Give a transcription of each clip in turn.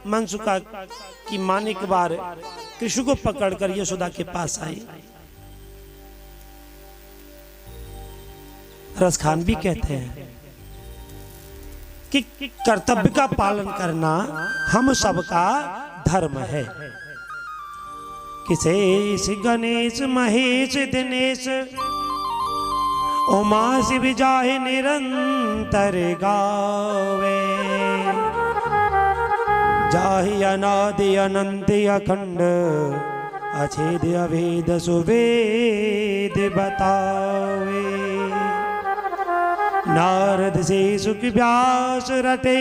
मनसुखा की मां ने एक बार कृष्ण को पकड़कर यशोदा के पास आई। रसखान भी कहते हैं कि कर्तव्य का पालन करना हम सबका धर्म है। किसेश गणेश महेश दिनेश उमा शिव जाहे निरंतर गावे, जाहि अनादि अनंत अखंड अछेद अभेद सुवेद बतावे। नारद से सुख व्यास रटे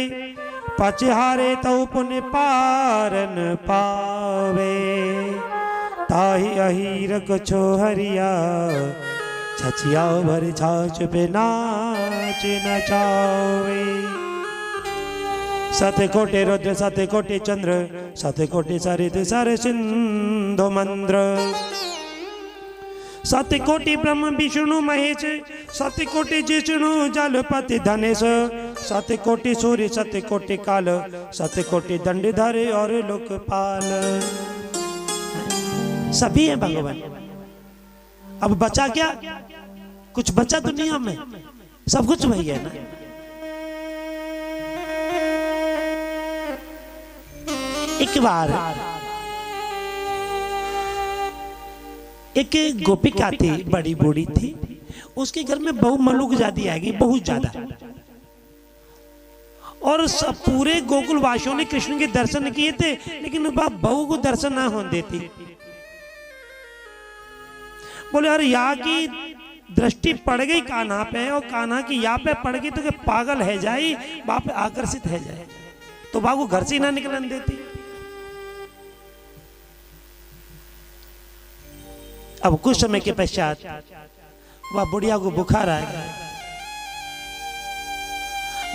पचहारे तो पुण्य पारन पावे, ताहि अहीर कछो हरिया छछिया भर छाछ पे नाच नचावे। सत कोटि रुद्र सत कोटि चंद्र सत कोटि सरित सर सिंधु मंद्र, सत कोटि ब्रह्म विष्णु महेश सत कोटि जिष्णु जलपति धनेश, सत कोटि सूर्य सत कोटि काल सत कोटि दंडधर और लोकपाल। सभी है भगवान। अब बचा क्या? कुछ बचा दुनिया में? सब कुछ वही है ना। एक बार एक गोपिका थी, बड़ी बूढ़ी थी, उसके घर में बहु मलुक जाती आ गई, बहुत ज्यादा। और सब पूरे गोकुल वासियों ने कृष्ण के दर्शन किए थे, लेकिन बहू को दर्शन ना होने देती। बोले अरे यहाँ की दृष्टि पड़ गई कान्हा पे, और कान्हा की यहाँ पे पड़ गई तो पागल है जाए, बाप आकर्षित है जाए, तो बाबू घर से ना निकलने देती। अब कुछ समय के पश्चात वह बुढ़िया को बुखार आ गया।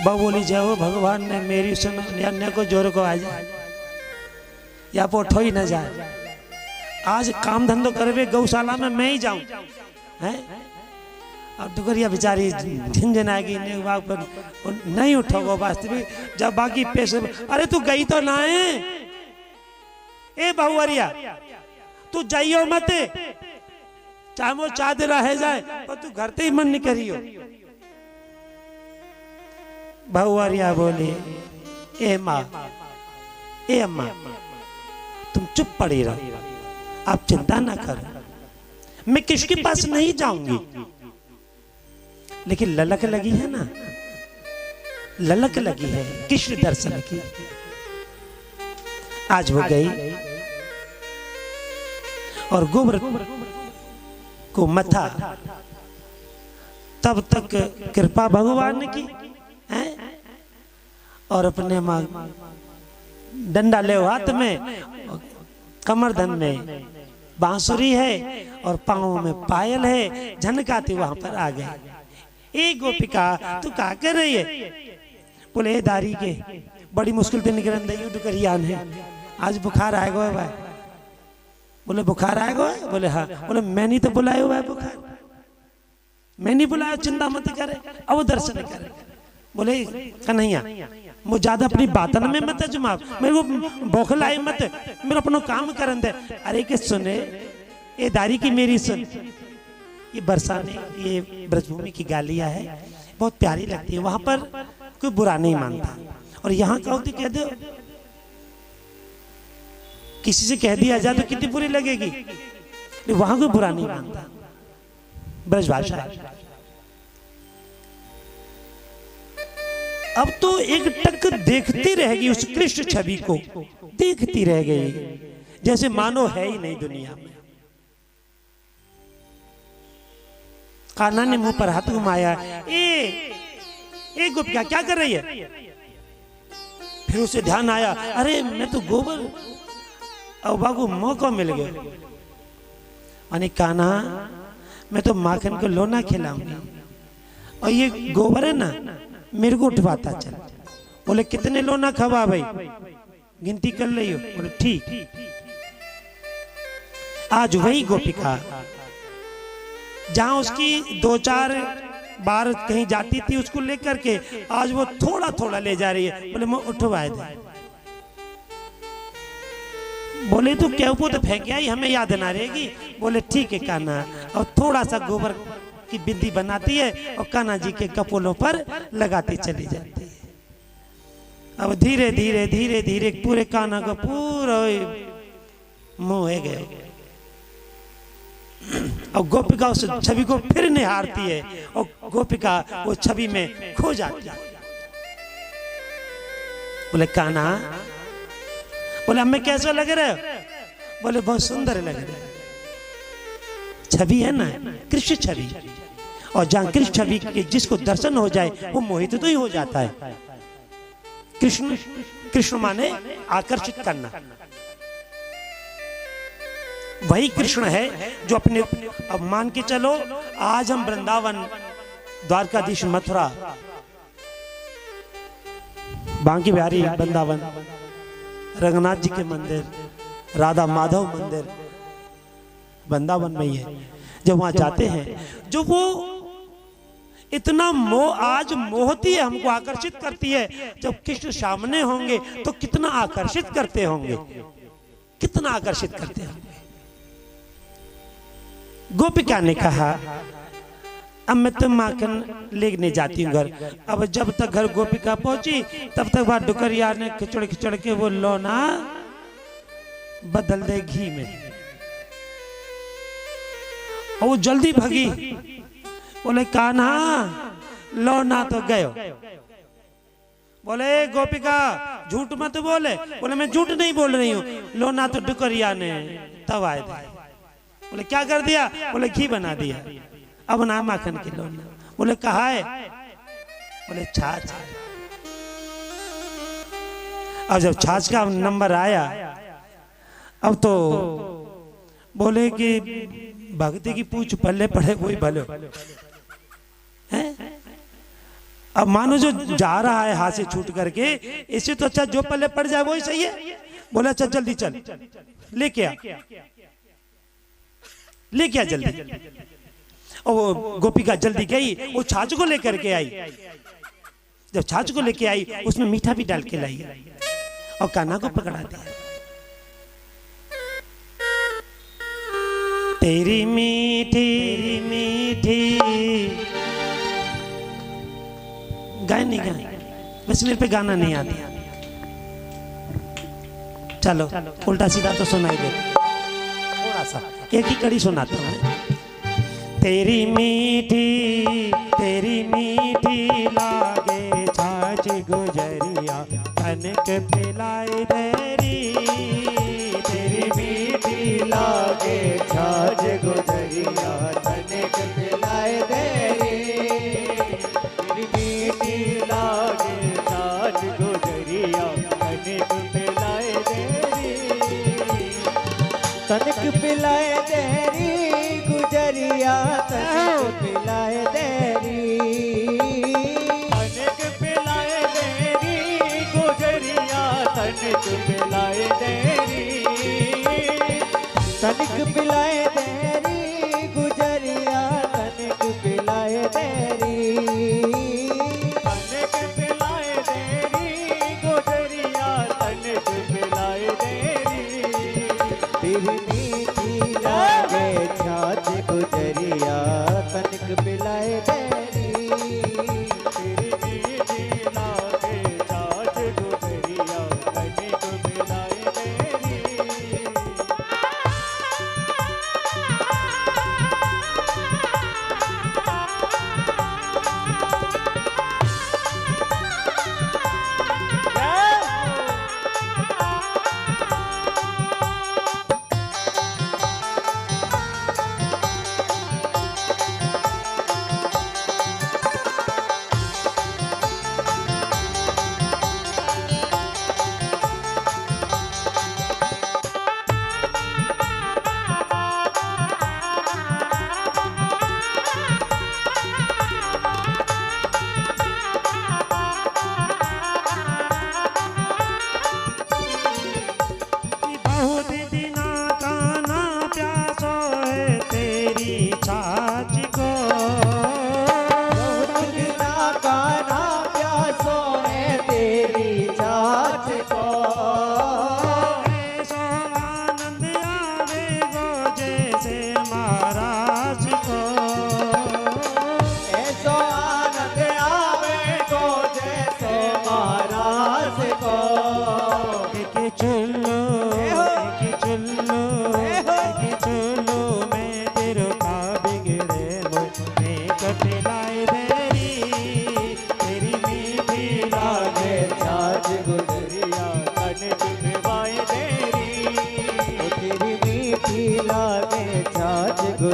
बहू बोली जाओ भगवान ने मेरी सुनो, अन्य को जोर को आ जाए या पोठो ही न जाए। आज काम धंधो करवे गौशाला में मैं ही जाऊं है। अब डुगरिया बेचारी झिंझनाएगी नहीं उठोगे वास्तविक जब बाकी पैसे। अरे तू गई तो ना है ए बहुवरिया, तू जाइयो मत, चाहे वो चाँद रह जाए पर तू घर ते ही मन नहीं करियो। बहुवरिया बोली ए माँ ए अम्मा तुम चुप पड़ी रहो, आप चिंता ना करो, मैं किसके पास नहीं जाऊंगी। लेकिन ललक लगी है ना, ललक लगी है कृष्ण दर्शन की। आज वो गई और गोबर को मथा, तब तक कृपा भगवान की है। और अपने मां डंडा ले हाथ में, कमरधन में बांसुरी है और पांव में पायल है, झनकाती वहां पर आ गए। ए गोपिका तू क्या कर रही है? बोले दारी के बड़ी मुश्किल से निकल डुकरियान है, आज बुखार आएगा है भाई। बोले बुखार आएगा है? बोले हाँ। बोले मैं नहीं तो बुलाया हुआ है बुखार, मैं नहीं बुलाया, चिंता मत करे, अब वो दर्शन करे। बोले कन्हैया मुझे ज्यादा अपनी बातन में मत जुमा, मेरे को बौखलाई मत, मेरे अपनो काम करन दे। अरे के सुने ये दारी की मेरी सुन, ये बरसाने ये ब्रजभूमि की गालियां है, बहुत प्यारी लगती है, वहां पर कोई बुरा नहीं मानता। और यहाँ कहो तो कह दो, किसी से कह दिया जाए तो कितनी बुरी लगेगी, वहां कोई बुरा नहीं मानता, ब्रज भाषा है। अब तो एक टक देखती रहेगी उस कृष्ण छवि को, देखती रह गई जैसे मानो है ही नहीं दुनिया में। कान्हा ने मुंह पर हाथ घुमाया, ए गोपिका क्या कर रही है? फिर उसे ध्यान आया, अरे मैं तो गोबर, अब बाबू मौका मिल गया। माने कान्हा मैं तो माखन को लोना खिलाऊंगी और ये गोबर है ना मेरे को उठवाता चल। बोले कितने लोना खवा भाई, गिनती कर रही हो? बोले ठीक। आज वही गोपिका जहां उसकी 2-4 बार कहीं जाती थी उसको लेकर के, आज वो थोड़ा थोड़ा ले जा रही है। बोले मैं उठवाए दे, बोले तो क्या वो तो फेंक आई, हमें याद ना रहेगी। बोले ठीक है कान्हा, और थोड़ा सा गोबर की बिंदी बनाती है और कान्हा जी के कपोलों पर लगाती चली जाती है। अब धीरे धीरे धीरे धीरे पूरे कान्हा को पूरा मोह गए, और गोपिका उस छवि को फिर निहारती है और गोपिका वो छवि में खो जाती है। बोले कान्हा, बोले हमें कैसा लग रहा है? बोले बहुत सुंदर लग रहा है। छवि है ना, कृष्ण छवि, और जहां कृष्ण छवि के जिसको दर्शन हो जाए वो मोहित तो ही हो जाता है। कृष्ण, कृष्ण माने आकर्षित करना, वही कृष्ण है जो अपने, अब मान के चलो आज हम वृंदावन, द्वारकाधीश, मथुरा, बांकी बिहारी, वृंदावन, रंगनाथ जी के मंदिर, राधा माधव मंदिर वृंदावन में ही है। जब वहां जाते हैं, जो वो इतना मोह, आज मोहती है, हमको आकर्षित करती है। जब कृष्ण सामने होंगे तो कितना आकर्षित करते होंगे, कितना आकर्षित करते होंगे। गोपिका ने कहा अब मैं तो माखन लेने जाती हूँ घर। अब जब तक घर गोपिका पहुंची तब तक वहां डुकरिया ने खिचड़ खिचड़ के वो लौना बदल दे घी में, और वो जल्दी भगी। बोले कान्हा लौना तो गयो। बोले गोपिका झूठ मत बोले। बोले मैं झूठ नहीं बोल रही हूँ, लौना तो डुकरिया ने तब आए थे। बोले क्या कर दिया? बोले घी बना दिया, अब ना माखन की लौना। बोले कहा है? बोले छाछ। अब जब छाछ का नंबर आया, अब तो बोले कि भक्ति की पूछ पल्ले पड़े कोई भले है। अब मानो जो जा रहा है हाथ से छूट करके, इससे तो अच्छा जो पल्ले पड़ जाए वही सही है। बोला अच्छा जल्दी चल, लेके आ, लेके आ जल्दी। और वो गोपिका जल्दी गई, वो छाछ को लेकर के आई। जब छाछ को लेके आई उसमें मीठा भी डाल के लाई और कान्हा को पकड़ा दिया। तेरी मीठी मीठी, गाय नहीं गाय, बस मेरे पे गाना नहीं आता। चलो उल्टा सीधा तो सुनाई दे, थोड़ा सा एक ही कड़ी सुनाता हूँ। तेरी मीठी लागे छाछ गुजरिया, कनक पिलाए देरी। तेरी मीठी लागे छाछ गुजरिया, कनक पिलाए देरी। तेरी मीठी लागे छाछ गुजरिया, कनक पिलाए देरी। कनक पिलाए देरी गुजरिया, कनक पिलाए देरी। कनक पिलाए देरी गुजरिया, कनक पिलाए देरी। कनक पिलाए देरी गुजरिया, कनक पिलाए देरी। कनक पिलाए देरी गुजरिया, कनक पिलाए देरी। तेरी मीठी लागे छाछ गुजरिया, कनक पिलाए देरी। तेरी मीठी लागे छाछ गुजरिया, कनक पिलाए देरी।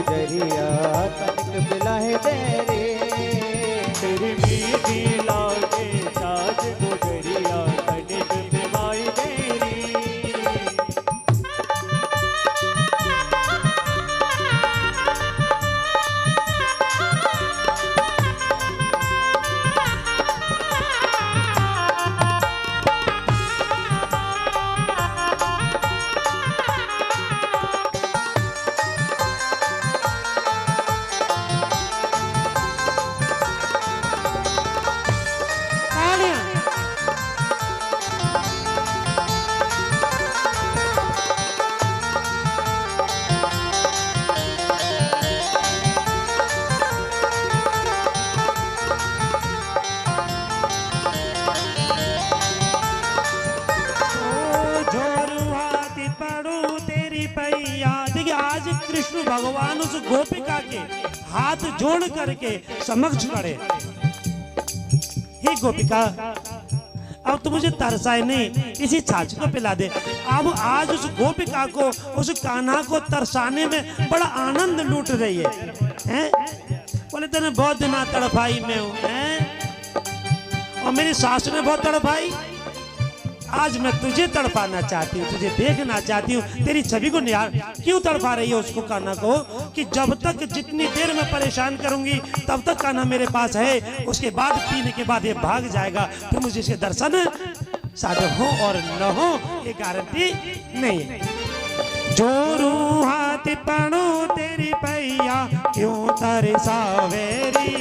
गुजरिया तनिक पिलाए दे रे। तेरी मीठी लागे छाछ गुजरिया तनिक पिलाए दे रे। कृष्ण भगवान उस गोपिका के हाथ जोड़ करके समक्ष खड़े। हे गोपिका, अब तो मुझे तरसाए नहीं, इसी छाछ को पिला दे। अब आज उस गोपिका को, उस कान्हा को तरसाने में बड़ा आनंद लूट रही है? बोले तेने बहुत दिन तड़पाई में हूं, और मेरी सास ने बहुत तड़पाई। आज मैं तुझे तड़पाना चाहती हूँ, तुझे देखना चाहती हूँ, तेरी छवि को निहार। क्यों तड़पा रही है उसको, कान्हा को? कि जब तक, जितनी देर मैं परेशान करूंगी तब तक कान्हा मेरे पास है, उसके बाद पीने के बाद ये भाग जाएगा। तो मुझे इसके दर्शन साधु हो और न हो ये गारंटी नहीं है। जोरू हाथ पड़ो तेरी पैया क्यों तरसावेरी,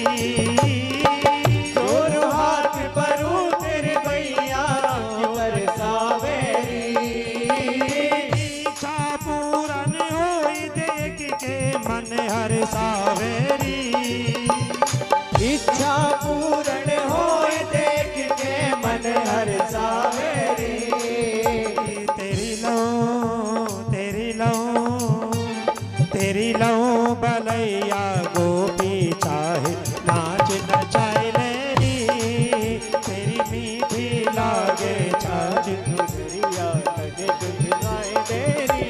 जोरू हाथ पड़ो तेरी पैया क्यों तरसावेरी। इच्छा पूरन होई देख के मन हर्षावेरी, इच्छा पूरन होई देख के मन हर्षावेरी। तेरी लो बलैया गोपी चाहे नाच नचाए लेरी। तेरी मीठी लागे छाछ गुजरिया तनिक पिलाए देरी।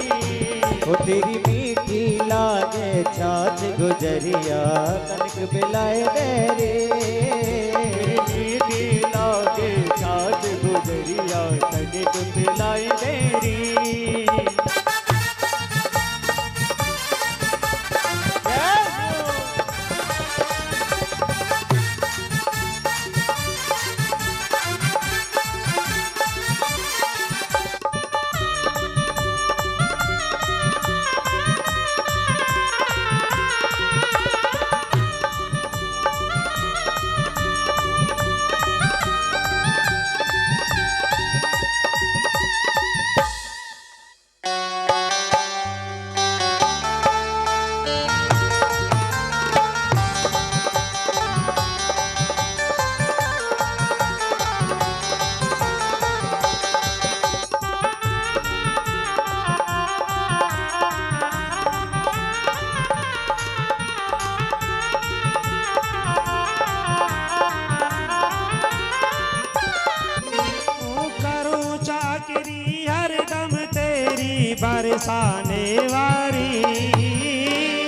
ओ तेरी मीठी लागे छाछ गुजरिया तनिक पिलाए दे रे। तेरी मीठी लागे छाछ गुजरिया तनिक पिलाए देरी। बरसाने वारी,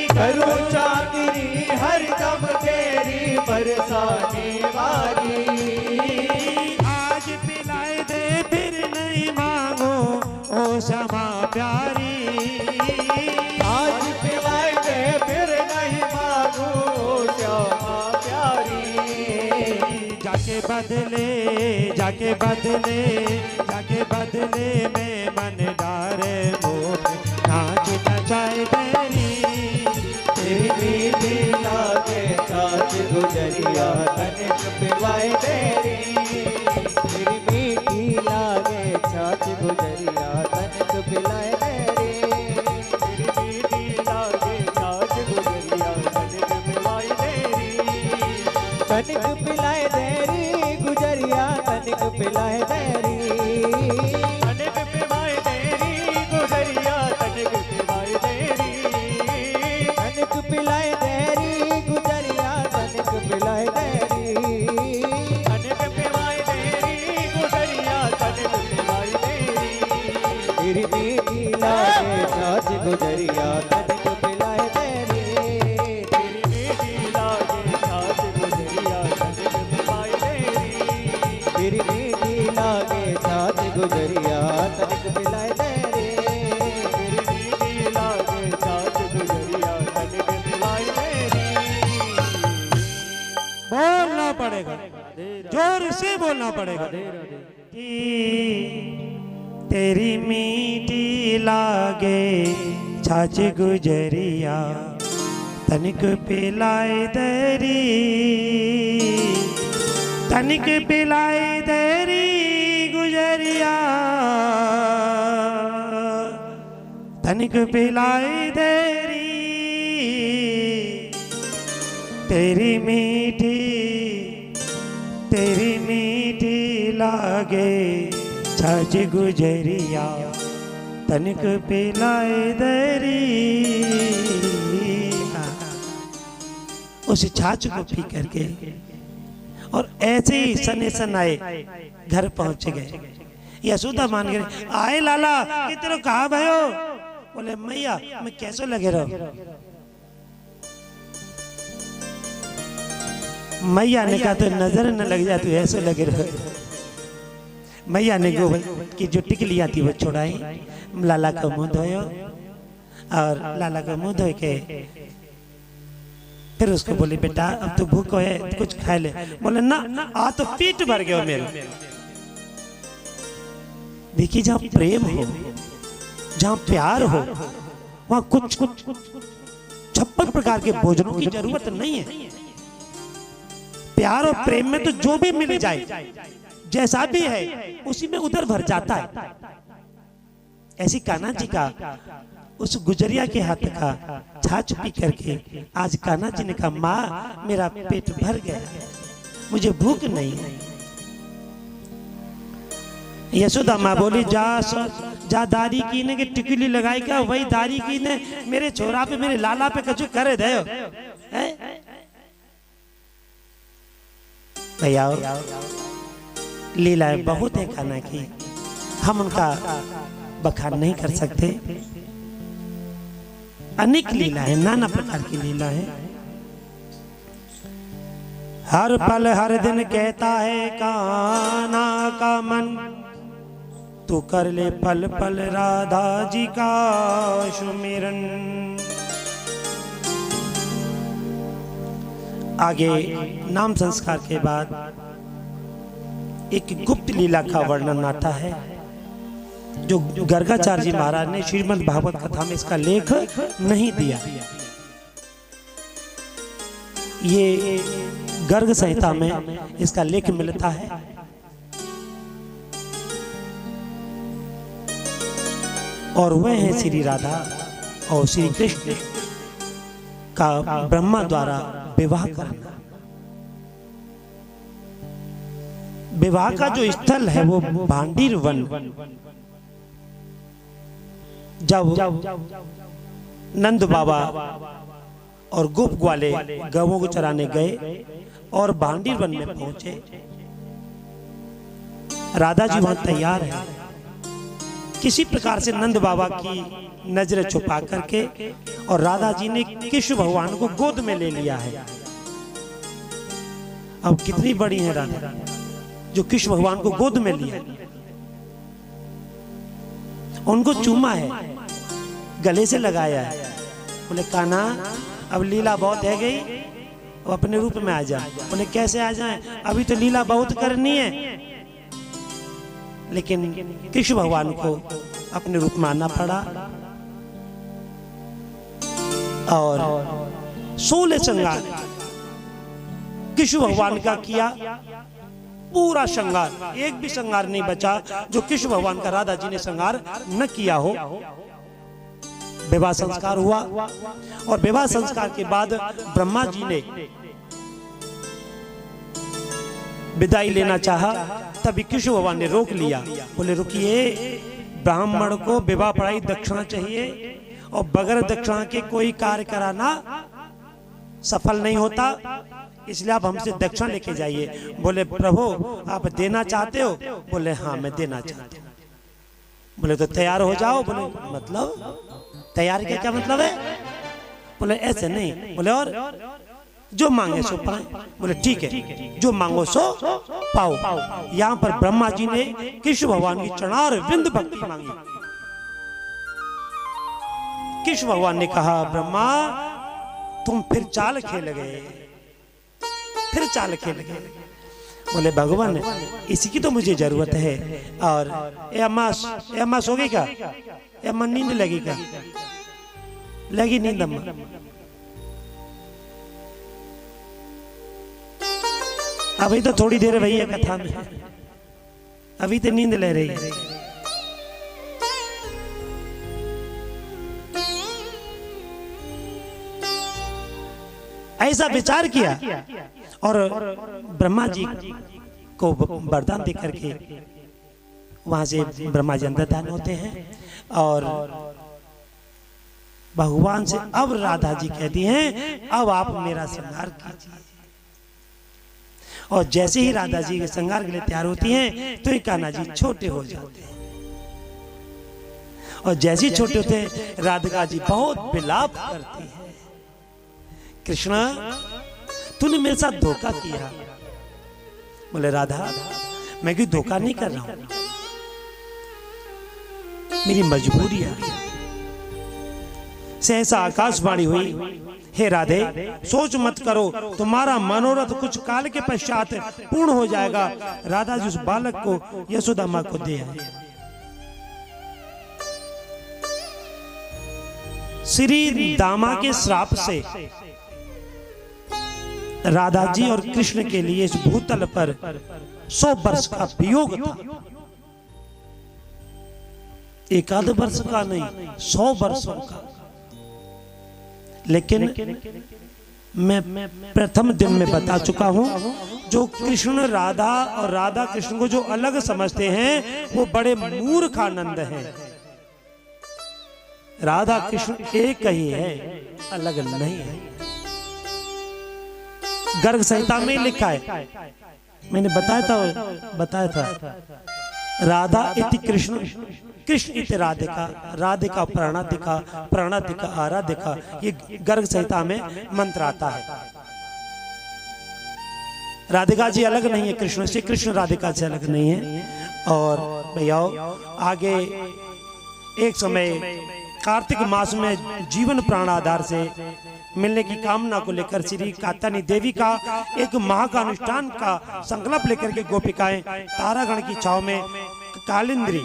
करो चाकरी हर दम तेरी बरसाने वाली। आज पिलाए दे फिर नहीं मांगो ओ क्षमा प्यारी। आज पिलाए दे फिर नहीं मांगो ओ क्षमा प्यारी। जाके बदले, जाके बदले, जाके बदले में मन डारे नाच नचाए तेरी। तेरी मीठी लागे छाछ गुजरिया तनिक पिलाए देरी। तेरी मीठी लागे छाछ गुजरिया तनिक पिलाए देरी। तेरी मीठी लागे छाछ गुजरिया तनिक पिलाए देरी। तनिक पिलाए देरी गुजरिया तनिक पिलाए देरी। तनिक पिलाए देरी गुजरिया तनिक पिलाए देरी। तनिक पिलाए देरी गुजरिया तनिक पिलाए देरी। तनिक पिलाए देरी गुजरिया तनिक पिलाए देरी। तेरी मीठी लागे छाछ गुजरिया तनिक पिलाए देरी। से बोलना पड़ेगा। राधे राधे। तेरी मीठी लागे छाछ गुजरिया तनिक पिलाए दरी, तनिक पिलाए दरी गुजरिया, तनिक पिलाए दरी। तेरी मीठी लागे छाछ गुजरिया तनिक पिलाए दरी। उस छाछ को पी करके और ऐसे ही सने सन आए, घर पहुंच गए। यशोदा मान गए, आए लाला कि तेरे कहा भयो? बोले मैया मैं कैसे लगे रहो। मैया ने कहा तो नजर न लग जा, तू ऐसे लगे रहो। मैया ने गोबर की जो टिकली आती वो छुड़ाई, लाला का मुंह धोयो और लाला का मुंह धो के फिर उसको बोले बेटा अब तो भूख है कुछ खा ले। बोले ना आ तो पेट भर गया मेरे। देखिए जहाँ प्रेम हो, जहाँ प्यार हो, वहाँ कुछ 56 प्रकार के भोजनों की जरूरत नहीं है। प्यार और प्रेम में तो जो भी मिल जाए, जैसा भी है उसी में उधर भर जाता है। ऐसी कान्हा जी का उस गुजरिया के हाथ का छाछ पी करके आज कान्हा जी ने कहा माँ मेरा पेट भर गया, मुझे भूख नहीं है। यशोदा माँ बोली जा दारी की ने के टिकली लगाई क्या, वही दारी की ने मेरे छोरा पे मेरे लाला पे कछु करे दे भैया। लीलाएं बहुत है कान्हा की, हम उनका बखान नहीं कर सकते। अनेक लीला है, नाना प्रकार की लीला है। हर पल हर दिन कहता है कान्हा का मन, तू कर ले पल पल राधा जी का सुमिरन। आगे नाम संस्कार के बाद एक गुप्त लीला का वर्णन आता है जो गर्गाचार्य जी महाराज ने श्रीमद् भागवत कथा में इसका लेख नहीं दिया। ये गर्ग संहिता में इसका लेख मिलता है। और वह है श्री राधा और श्री कृष्ण का ब्रह्मा द्वारा विवाह करना। विवाह का जो स्थल है वो भांडीर वन। जब नंद बाबा और गोप ग्वाले गवों को चराने गए और भांडीर वन में पहुंचे, राधा जी वहां तैयार है। किसी प्रकार से नंद बाबा की नजर छुपा करके और राधा जी ने कृष्ण भगवान को गोद में ले लिया है। अब कितनी बड़ी है राधा जो कृष्ण भगवान को गोद में लिया, उनको चूमा है, गले से लगाया है। बोले कान्हा अब लीला बहुत है गई, अब अपने रूप में आ जा। बोले कैसे आ जाएं, अभी तो लीला बहुत करनी है। लेकिन कृष्ण भगवान को अपने रूप में आना पड़ा और 16 श्रृंगार कृष्ण भगवान का किया। पूरा श्रृंगार, एक भी श्रृंगार नहीं बचा जो कृष्ण भगवान का राधा जी ने श्रृंगार न किया हो। विवाह संस्कार हुआ और विवाह संस्कार के बाद ब्रह्मा जी ने विदाई लेना चाहा, तभी कृष्ण भगवान ने रोक लिया। बोले रुकिए, ब्राह्मण को विवाह पढ़ाई दक्षिणा चाहिए और बगैर दक्षिणा के कोई कार्य कराना सफल नहीं होता, इसलिए आप हमसे दक्षिणा लेके जाइए। बोले प्रभु आप देना चाहते हो? बोले हाँ मैं देना चाहता हूँ। बोले तो तैयार हो जाओ। बोले मतलब तैयार क्या मतलब है? बोले ऐसे नहीं। बोले और जो मांगे सो पाए। बोले ठीक है, जो मांगो सो पाओ। यहाँ पर ब्रह्मा जी ने कृष्ण भगवान की चरणार विंद भक्ति मांगी। कृष्ण भगवान ने कहा ब्रह्मा तुम फिर चाल खेल गए, फिर चाल खेल गए। बोले भगवान इसी की तो मुझे जरूरत है। और ए अम्मा सो गई क्या? ए अम्मा नींद लगी क्या? लगी नींद अम्मा? अभी तो थोड़ी देर भैया कथा में, अभी तो नींद ले रही है। ऐसा विचार किया और ब्रह्मा जी को वरदान दे करके वहां से ब्रह्मा जी अंतर्धान होते हैं और भगवान से अब राधा जी कहती हैं अब आप मेरा श्रृंगार कीजिए। और जैसे ही राधा जी के श्रृंगार के लिए तैयार होती हैं तो ये कान्हा जी छोटे हो जाते हैं। और जैसे ही छोटे होते हैं राधिका जी बहुत विलाप करती है, कृष्णा तूने मेरे साथ धोखा किया। बोले राधा मैं कोई धोखा नहीं कर रहा हूं, मेरी मजबूरी है। सहसा आकाशवाणी हुई, हे राधे सोच मत करो, तुम्हारा मनोरथ कुछ काल के पश्चात पूर्ण हो जाएगा। राधा जी उस बालक को यशोदा मां को दे आए। श्री दामा के श्राप से राधा जी और कृष्ण के लिए इस भूतल पर 100 वर्ष का वियोग था। एक आध वर्ष का नहीं, 100 वर्षों का। लेकिन मैं प्रथम दिन में बता चुका हूं, जो कृष्ण राधा और राधा कृष्ण को जो अलग समझते हैं वो बड़े मूर्ख आनंद हैं। राधा कृष्ण एक ही है, अलग नहीं है। गर्ग संहिता में लिखा है, मैंने बताया था राधा इति कृष्ण, कृष्ण इति राधिका, राधिका प्राणाधिका, प्राणाधिका आराधिका। ये गर्ग संहिता में मंत्र आता है। राधिका जी अलग नहीं है कृष्ण से, कृष्ण राधिका से अलग नहीं है। और भैया आगे एक समय कार्तिक मास में जीवन प्राण आधार से मिलने की कामना को लेकर श्री कात्यायनी देवी का एक माह का अनुष्ठान का संकल्प लेकर के गोपिकाएं तारागण की छाव में कालिंद्री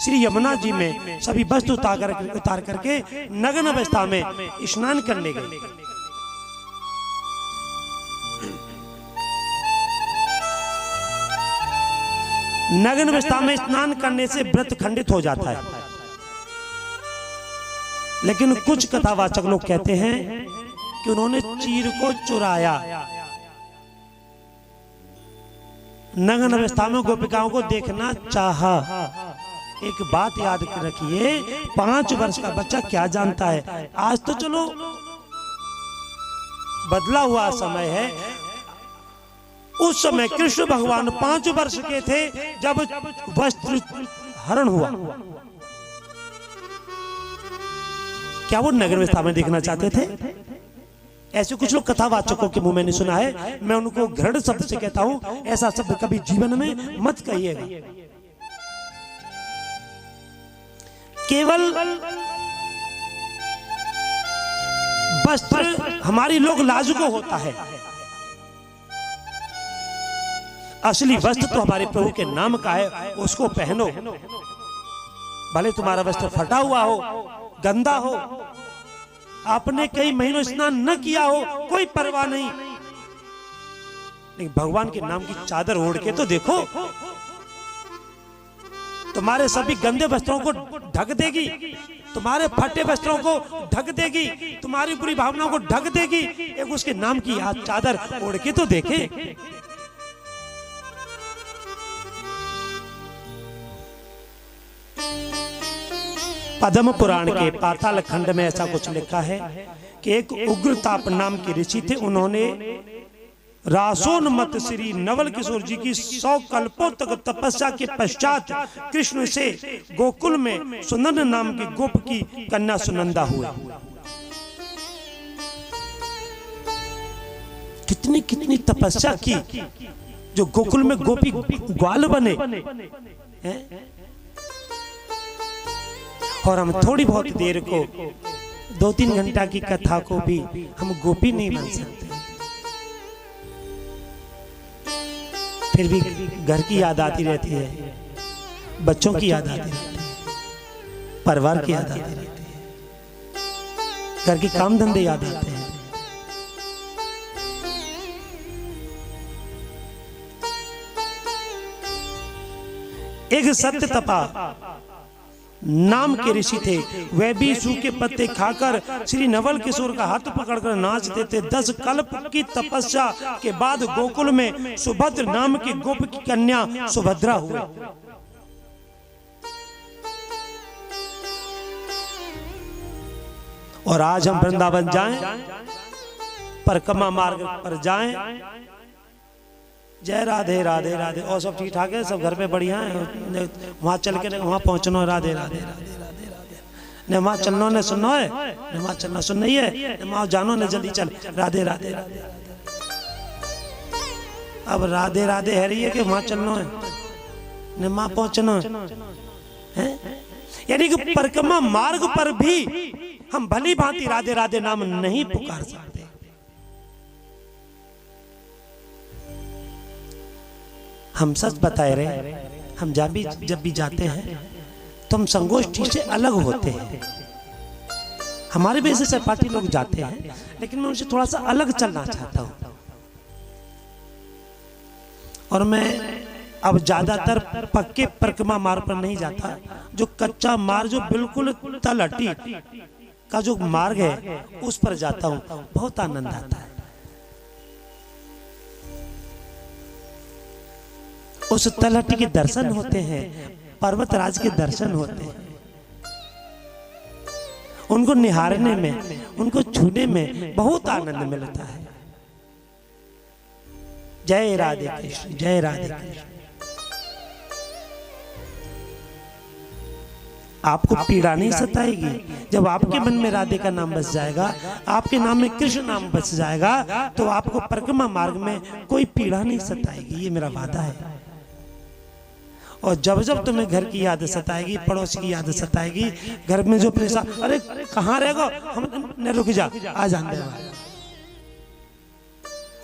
श्री यमुना जी में सभी वस्त्र उतार करके नग्न अवस्था में स्नान करने गए। नग्न अवस्था में स्नान करने से व्रत खंडित हो जाता है, लेकिन कुछ कथावाचक लोग कहते हैं कि उन्होंने चीर को चुराया। नग्न अवस्था में गोपिकाओं को देखना चाहा। एक बात याद रखिए, 5 वर्ष का बच्चा क्या जानता है। आज तो चलो बदला हुआ समय है, उस समय कृष्ण भगवान 5 वर्ष के थे जब वस्त्र हरण हुआ। क्या वो नगर अवस्था में देखना चाहते थे? ऐसे कुछ लोग कथावाचकों के मुंह में नहीं सुना है। मैं उनको घृण शब्द से कहता हूं, ऐसा शब्द कभी जीवन में मत कहिएगा। केवल वस्त्र हमारी लोग लाज को होता है, असली वस्त्र तो हमारे प्रभु के नाम का है, उसको पहनो। भले तुम्हारा वस्त्र फटा हुआ हो, गंदा हो, आपने कई महीनों स्नान न किया हो, कोई परवाह नहीं, लेकिन भगवान के नाम की चादर ओढ़ के तो देखो। तुम्हारे सभी गंदे वस्त्रों को ढक देगी, तुम्हारे फटे वस्त्रों को ढक देगी, तुम्हारी बुरी भावनाओं को ढक देगी। एक उसके नाम की चादर ओढ़ के तो देखे। पद्म पुराण के पाताल खंड में ऐसा कुछ लिखा है कि एक उग्रताप नाम के ऋषि थे। उन्होंने रासोन्मत श्री नवल किशोर जी की 100 कल्पों तक तपस्या के पश्चात कृष्ण से गोकुल में सुनंद नाम की गोप की कन्या सुनंदा हुई। कितनी कितनी तपस्या की जो गोकुल में गोपी ग्वाल बने हैं। और हम थोड़ी बहुत देर को 2-3 घंटा की कथा को भी हम गोपी नहीं बन सकते। फिर भी घर की याद आती रहती है, बच्चों की याद आती रहती है, परिवार की याद आती रहती है, घर के काम धंधे याद आते हैं। एक सत्य तपा नाम के ऋषि थे, वे भी सूखे पत्ते खाकर श्री नवल किशोर का हाथ पकड़कर नाचते थे। 10 कल्प की तपस्या के बाद गोकुल में सुभद्र नाम की गोप की कन्या सुभद्रा हुई। और आज हम वृंदावन जाएं, परिक्रमा मार्ग पर जाएं। जय राधे राधे राधे। और सब ठीक ठाक है, सब घर पे बढ़िया है। वहां चल के वहां पहुंचना, राधे राधे राधे राधे राधे। ने वहां चलना ने सुनना है, ने वहां चलना सुन नहीं है, ने वहां जानो ने जल्दी चल, राधे राधे राधे। अब राधे राधे है रही है कि वहां चलना है, ने वहां पहुंचना है। यानी कि परिक्रमा मार्ग पर भी हम भली भांति राधे राधे नाम नहीं पुकार सकते। हम सच बताए रहे, हम जब भी जाते हैं तो हम संगोष्ठी से अलग होते हैं। हमारे भी ऐसे सहपाठी लोग जाते हैं, लेकिन मैं उनसे थोड़ा सा अलग चलना चाहता हूं। और मैं अब ज्यादातर पक्के परिक्रमा मार्ग पर नहीं जाता, जो कच्चा मार्ग, जो बिल्कुल तलहटी का जो मार्ग है उस पर जाता हूं। बहुत आनंद आता है। उस तलहटी के दर्शन होते हैं, पर्वतराज के दर्शन होते हैं। उनको निहारने में, उनको छूने में बहुत आनंद मिलता है। जय राधे कृष्ण, जय राधे कृष्ण। आपको पीड़ा नहीं सताएगी जब आपके मन में राधे का नाम बस जाएगा, आपके नाम में कृष्ण नाम बस जाएगा, तो आपको परिक्रमा मार्ग में कोई पीड़ा नहीं सताएगी। ये मेरा वादा है। और जब जब तुम्हें घर की याद सताएगी, पड़ोसी की याद सताएगी, घर में जो परेशान, अरे कहाँ रहेगा, हम ने रुक जा, आ जाने दे।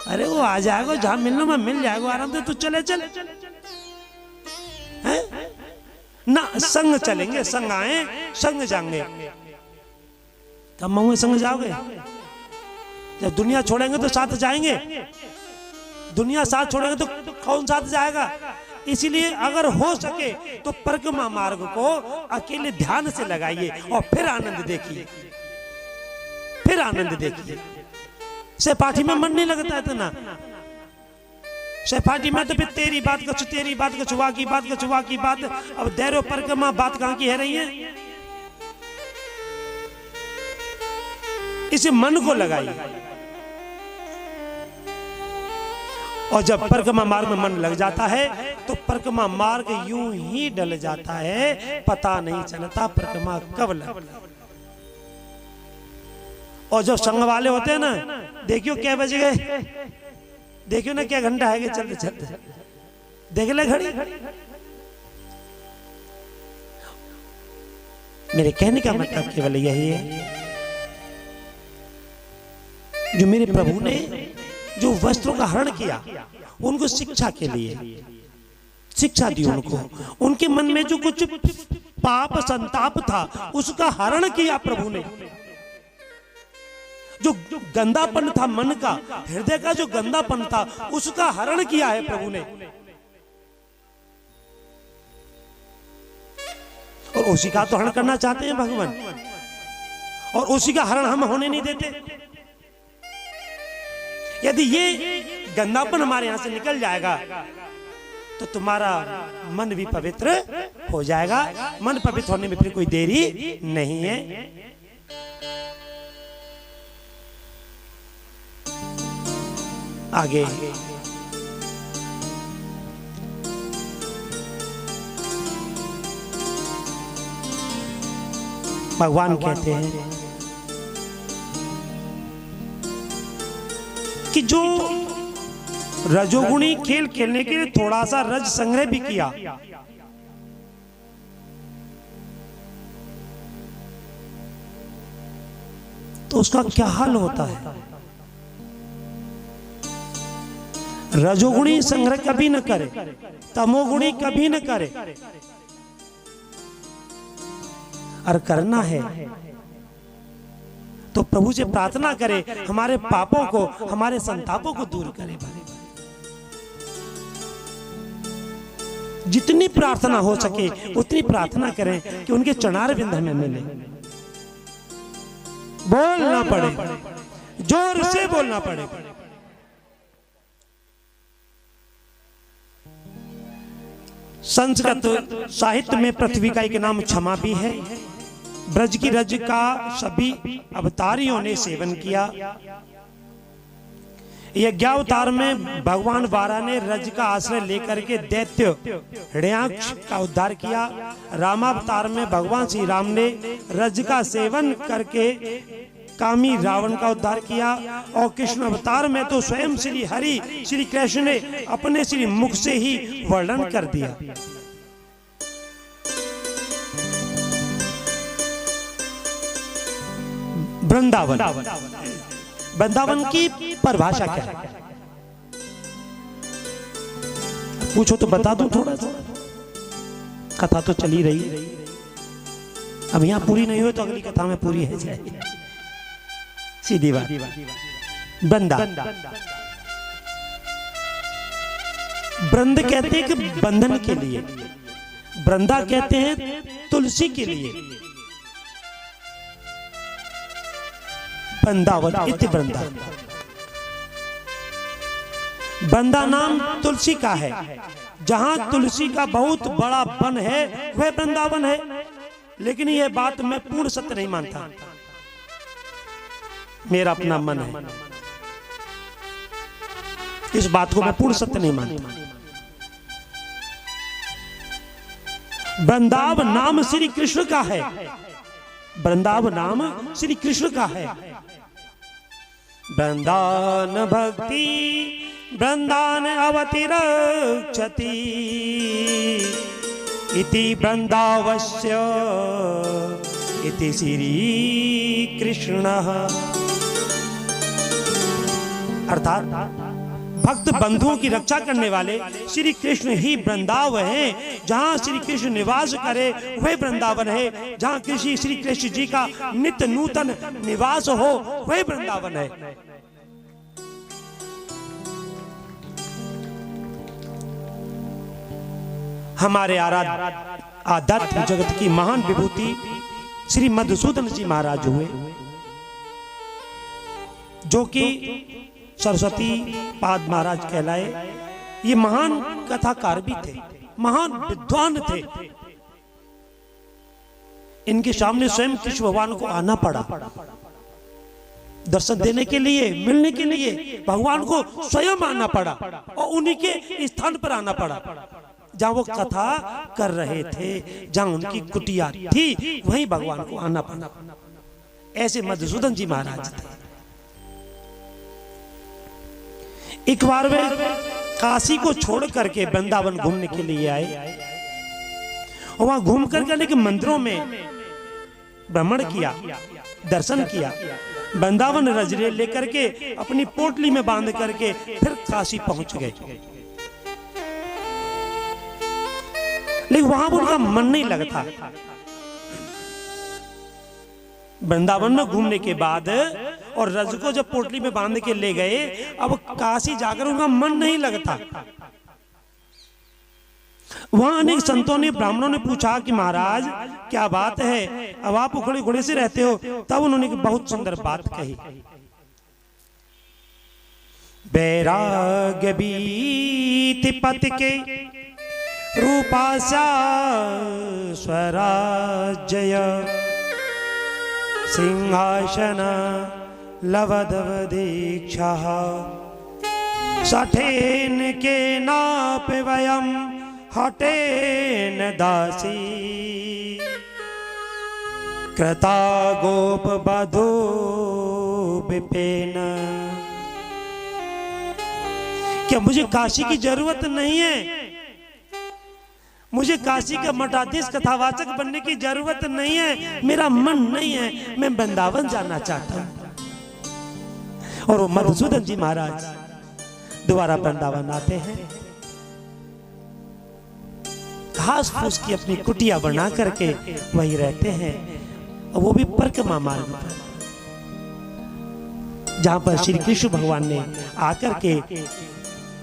अरे वो आ जाएगा, जहां मिलना में मिल जाएगा आराम से, तू चले चल है? ना संग चलेंगे, संग आए, संग जाएंगे। कब महुए संग जाओगे? जब दुनिया छोड़ेंगे तो साथ जाएंगे, दुनिया साथ छोड़ेंगे तो कौन साथ जाएगा? इसीलिए अगर हो सके तो परिक्रमा मार्ग को अकेले ध्यान से लगाइए और फिर आनंद देखिए, फिर आनंद देखिए। सहपाठी में मन नहीं लगता इतना। सहपाठी में तो फिर तेरी बात कछु, तेरी बात कछु, वा की बात कछु, वा की बात। अब दैरो परिक्रमा बात कहां की है रही है? इसे मन को लगाइए। और जब परिक्रमा मार्ग में मन लग जाता है तो परिक्रमा मार्ग यूं ही डल जाता है, पता नहीं चलता परिक्रमा कब लग। और जब संग वाले होते हैं ना, देखियो क्या बज गए, देखियो ना क्या घंटा है, चलते चलते देख ले घड़ी। मेरे कहने का मतलब केवल यही है, जो मेरे प्रभु ने जो वस्त्रों का हरण किया, उनको शिक्षा के लिए शिक्षा दी उनको। उनके मन में जो कुछ पाप संताप था उसका हरण किया प्रभु ने। जो गंदापन था मन का, हृदय का जो गंदापन था, उसका हरण किया है प्रभु ने। और उसी का तो हरण करना चाहते हैं भगवान, और उसी का हरण हम होने नहीं देते। यदि ये गंदापन हमारे यहां से निकल जाएगा तो तुम्हारा मन भी पवित्र हो जाएगा। मन पवित्र होने में फिर कोई देरी नहीं है। आगे भगवान कहते हैं कि जो रजोगुणी खेल खेलने के लिए थोड़ा सा रज संग्रह भी किया, तो उसका क्या हाल होता है? रजोगुणी संग्रह कभी न करे, तमोगुणी कभी न करे। और करना है तो प्रभु से प्रार्थना करे हमारे पापों को, हमारे संतापों को दूर करे। जितनी प्रार्थना हो सके उतनी प्रार्थना करें कि उनके चरणार बिंद हमें मिले। बोलना पड़े, जोर से बोलना पड़े। संस्कृत साहित्य में पृथ्वी का एक नाम क्षमा भी है। ब्रज की रज का सभी अवतारियों ने सेवन किया। यज्ञावतार में भगवान वारा ने रज का आश्रय लेकर के दैत्य हृदयाक्ष का उद्धार किया। रामावतार में भगवान श्री राम ने रज का सेवन करके कामी रावण का उद्धार किया। और कृष्ण अवतार में तो स्वयं श्री हरि श्री कृष्ण ने अपने श्री मुख से ही वर्णन कर दिया। वृंदावन, वृंदावन की परिभाषा क्या है? पूछो तो बता दूं थोड़ा सा। कथा तो चली रही, अब यहां पूरी नहीं हो तो अगली कथा में पूरी है जाए। सीधी बात। वृंदा, वृंद कहते हैं कि बंधन के लिए, वृंदा कहते हैं तुलसी के लिए। वृंदावन इति वृंदा, वृंदा नाम तुलसी का है। जहां तुलसी का बहुत बड़ा वन है वह वृंदावन है। लेकिन यह बात मैं पूर्ण सत्य नहीं मानता, मेरा अपना मन है, इस बात को मैं पूर्ण सत्य नहीं मानता। वृंदावन नाम श्री कृष्ण का है, वृंदावन नाम श्री कृष्ण का है। वृंदावन भक्ति वृंदावन अवतिरक्षति इति वृंदावस्य इति श्री कृष्णः। अर्थात भक्त बंधुओं की रक्षा करने वाले श्री कृष्ण ही वृंदावन है। जहां श्री कृष्ण निवास करे वह वृंदावन है। जहां कृष्ण श्री कृष्ण जी का नित्य नूतन निवास हो वह वृंदावन है। हमारे आध्यात्मिक जगत की महान विभूति श्री मधुसूदन जी महाराज हुए, जो कि सरस्वती पाद महाराज कहलाए। ये महान कथाकार भी थे, महान विद्वान थे। इनके सामने स्वयं कृष्ण भगवान को आना पड़ा दर्शन देने के लिए, मिलने के लिए। भगवान को स्वयं आना पड़ा और उन्हीं के स्थान पर आना पड़ा जहां वो कथा कर रहे थे, जहां उनकी कुटिया थी, वहीं भगवान को आना पड़ा। ऐसे मधुसूदन जी महाराज थे। एक बार वे काशी को छोड़ करके वृंदावन घूमने के लिए आए और वहां घूम करके अनेक मंदिरों में भ्रमण किया, दर्शन किया। वृंदावन रजरे लेकर के अपनी पोटली में बांध करके फिर काशी पहुंच गए। लेकिन वहां उनका मन नहीं लगता। वृंदावन में घूमने के बाद और रज को जब पोटली में बांध के ले गए, अब काशी जाकर उनका मन नहीं लगता। वहां अनेक संतों ने, ब्राह्मणों ने पूछा कि महाराज क्या बात है, अब आप उखड़े घोड़े से रहते हो। तब उन्होंने बहुत सुंदर बात कही। वैराग्य बीति पति के रूपासा स्वराजय सिंहासन लवदव दीक्षा सठेन के नाप वयम हटेन दासी कृता गोप बधू विपेन। क्या मुझे काशी की जरूरत नहीं है? मुझे काशी का मठाधीश कथावाचक बनने की जरूरत नहीं है। मेरा मन नहीं है, मैं वृंदावन जाना चाहता हूं। और वो मधुसूदन जी महाराज दोबारा वृंदावन आते हैं, घास फूस की अपनी कुटिया बना करके वहीं रहते हैं, और वो भी परिक्रमा मार्ग पर, जहां पर श्री कृष्ण भगवान ने आकर के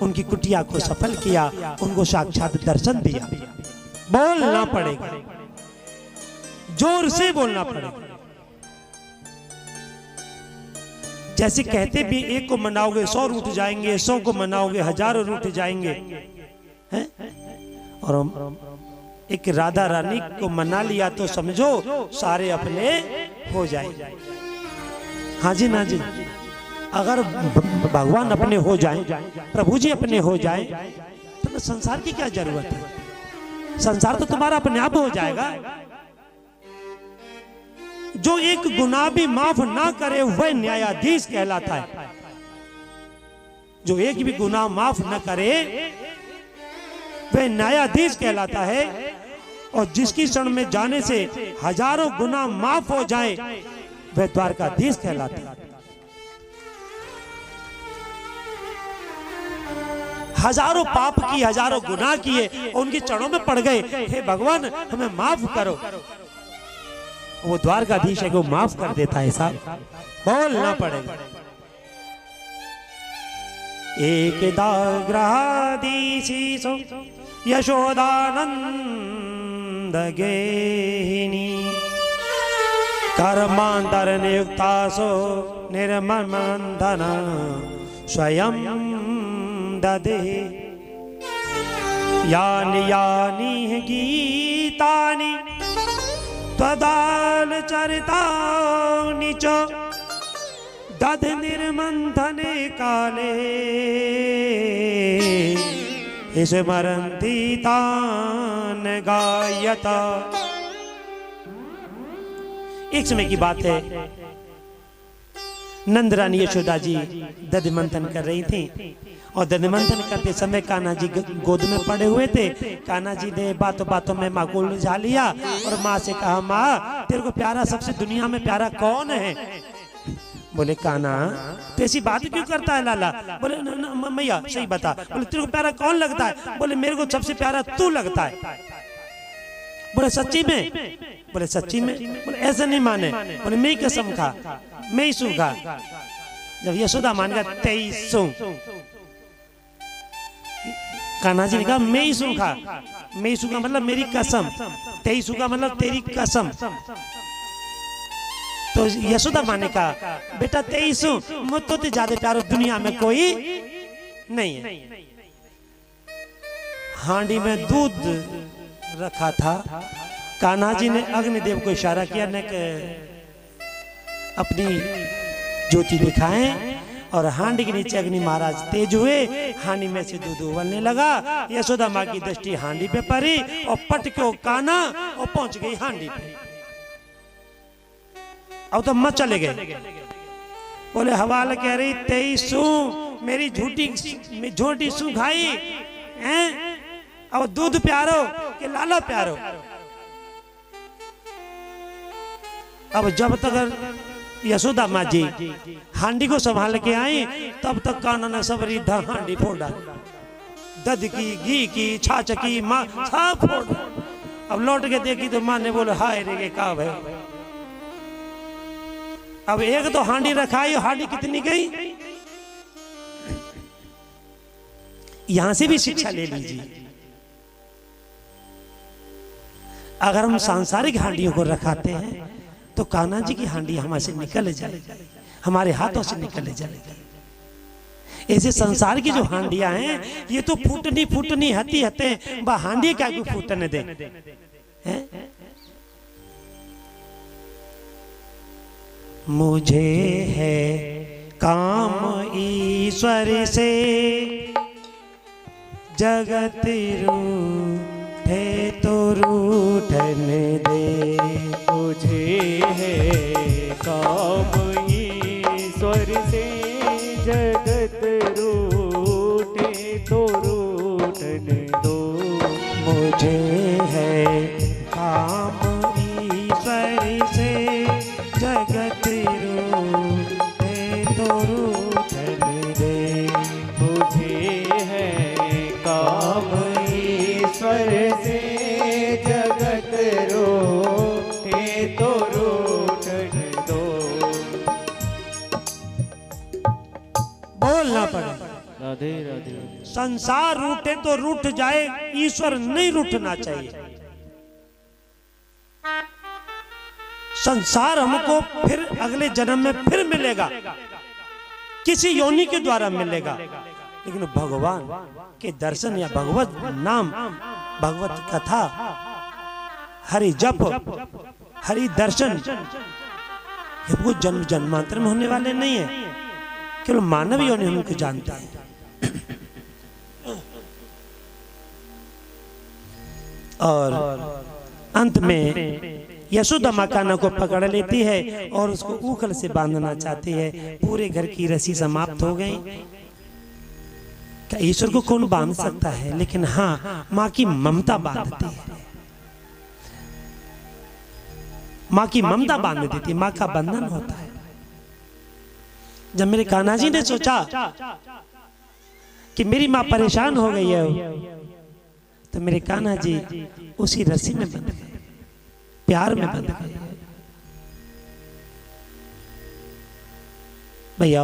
उनकी कुटिया को सफल किया, उनको साक्षात दर्शन दिया। बोलना पड़ेगा, जोर से बोलना पड़ेगा। जैसे कहते भी एक को मनाओगे 100 रूठ जाएंगे, 100 को मनाओगे 1000 रूठ जाएंगे, हैं? और एक राधा रानी को मना लिया तो समझो सारे अपने हो जाएंगे। हाँ जी ना जी, अगर भगवान अपने हो जाएं, प्रभु जी अपने हो जाएं, तो संसार की क्या जरूरत है? संसार तो तुम्हारा अपने आप हो जाएगा। जो एक गुनाह भी माफ ना करे वह न्यायाधीश कहलाता है। जो एक भी गुनाह माफ न करे वह न्यायाधीश कहलाता है, और जिसकी शरण में जाने से हजारों गुनाह माफ हो जाए वह द्वारकाधीश कहलाता है। हजारों पाप की, हजारों गुनाह किए, उनके चरणों में पड़ गए, हे भगवान हमें माफ करो, वो द्वारकाधीश है, वो माफ कर देता है। साहब बोलना पड़ेगा। एकदा ग्रहादीशीसो यशोदानंद गेहिनी कर्मांतर नियुक्तासो निर्ममंथन स्वयं ददे यानि यानि गीतानि त्वदाल चरितानि च दध निर्मंथने काले स्मरन्ति तान गायता। एक समय की बात है, नंद रानी यशोदा जी दध मंथन कर रही थी, और दध मंथन करते समय कान्हा जी गोद में पड़े हुए थे। कान्हा जी ने बातों बातों में माँ को उलझा लिया और माँ से कहा, माँ तेरे को प्यारा सबसे दुनिया में प्यारा कौन है? बोले कान्हा तो ऐसी बात क्यों करता है लाला? बोले मैया सही बता। बोले तेरे को प्यारा कौन लगता है? बोले मेरे को सबसे प्यारा तू लगता है। बोले सच्ची में? बोले सच्ची में। बोले ऐसा नहीं माने। बोले मैं कसम खा, मैं ही सूखा। जब यशोदा मान गया 23 कान्हा जी ने कहा मैं ही सूखा, मैं ही सूखा मतलब मेरी कसम, 23 सूखा मतलब तेरी कसम। तो यशोदा माँ ने कहा बेटा 23 मुझको तो ज्यादा प्यारा दुनिया में कोई नहीं है। हांडी में दूध रखा था, कान्हा जी ने अग्निदेव को इशारा किया, ने अपनी ज्योति दिखाएं, और हांडी के नीचे अग्नि महाराज तेज हुए, हांडी में से दूध उबलने लगा। यशोदा माँ की दृष्टि हांडी पे पड़ी और पट के कान्हा और पहुंच गई हांडी पे। अब तो मत चले गए। बोले हवाला कह रही 23 मेरी झूठी सू खाई हैं, अब दूध प्यारो कि लाला प्यारो। अब जब तक यशोदा माँ जी हांडी को संभाल के आई, तब तक कान्हा ने सब रीधा हांडी फोड़ डाली, दध की, घी की, छाछ की, माँ सब फोड़। अब लौट के देखी तो माँ ने बोले हाय रे का भाई। अब एक तो हांडी रखाई, हांडी कितनी गई? यहां से भी शिक्षा ले लीजिए। अगर हम सांसारिक हांडियों को रखाते हैं तो कान्हा जी की हांडी हमारे से निकल जाए, हमारे हाथों से निकल जाए। ऐसे संसार की जो हांडियां हैं ये तो फूटनी हती हते, वह हांडी क्या को फूटने दे हैं? मुझे है काम ईश्वर से जगत रूठे तो रूठने दे। मुझे है काम ईश्वर से जगत रूठे तो रूठने दो। मुझे है काम ईश्वर से जगत रूठे तो रूठने दे। मुझे राधे राधे। संसार रूठे तो रूठ जाए, ईश्वर नहीं रूठना चाहिए। संसार हमको फिर अगले जन्म में फिर मिलेगा, किसी योनि के द्वारा मिलेगा, लेकिन भगवान के दर्शन या भगवत नाम, भगवत कथा, हरि जप, हरि दर्शन, ये वो जन्म जन्मांतर में होने वाले नहीं है, केवल मानव योनि उनको जानता है। और अंत में यशोदा माँ कान्हा को पकड़ लेती है और उसको ऊखल से बांधना चाहती है। पूरे घर की रस्सी समाप्त हो गई। क्या ईश्वर को कौन बांध सकता है? लेकिन हाँ, माँ की ममता बांधती है, माँ की ममता बांध देती है, माँ का बंधन होता है। जब मेरे कान्हा जी ने सोचा कि मेरी माँ परेशान हो गई है, तो मेरे कान्हा जी उसी रस्सी में बंध गए, प्यार में बंध गए। भैया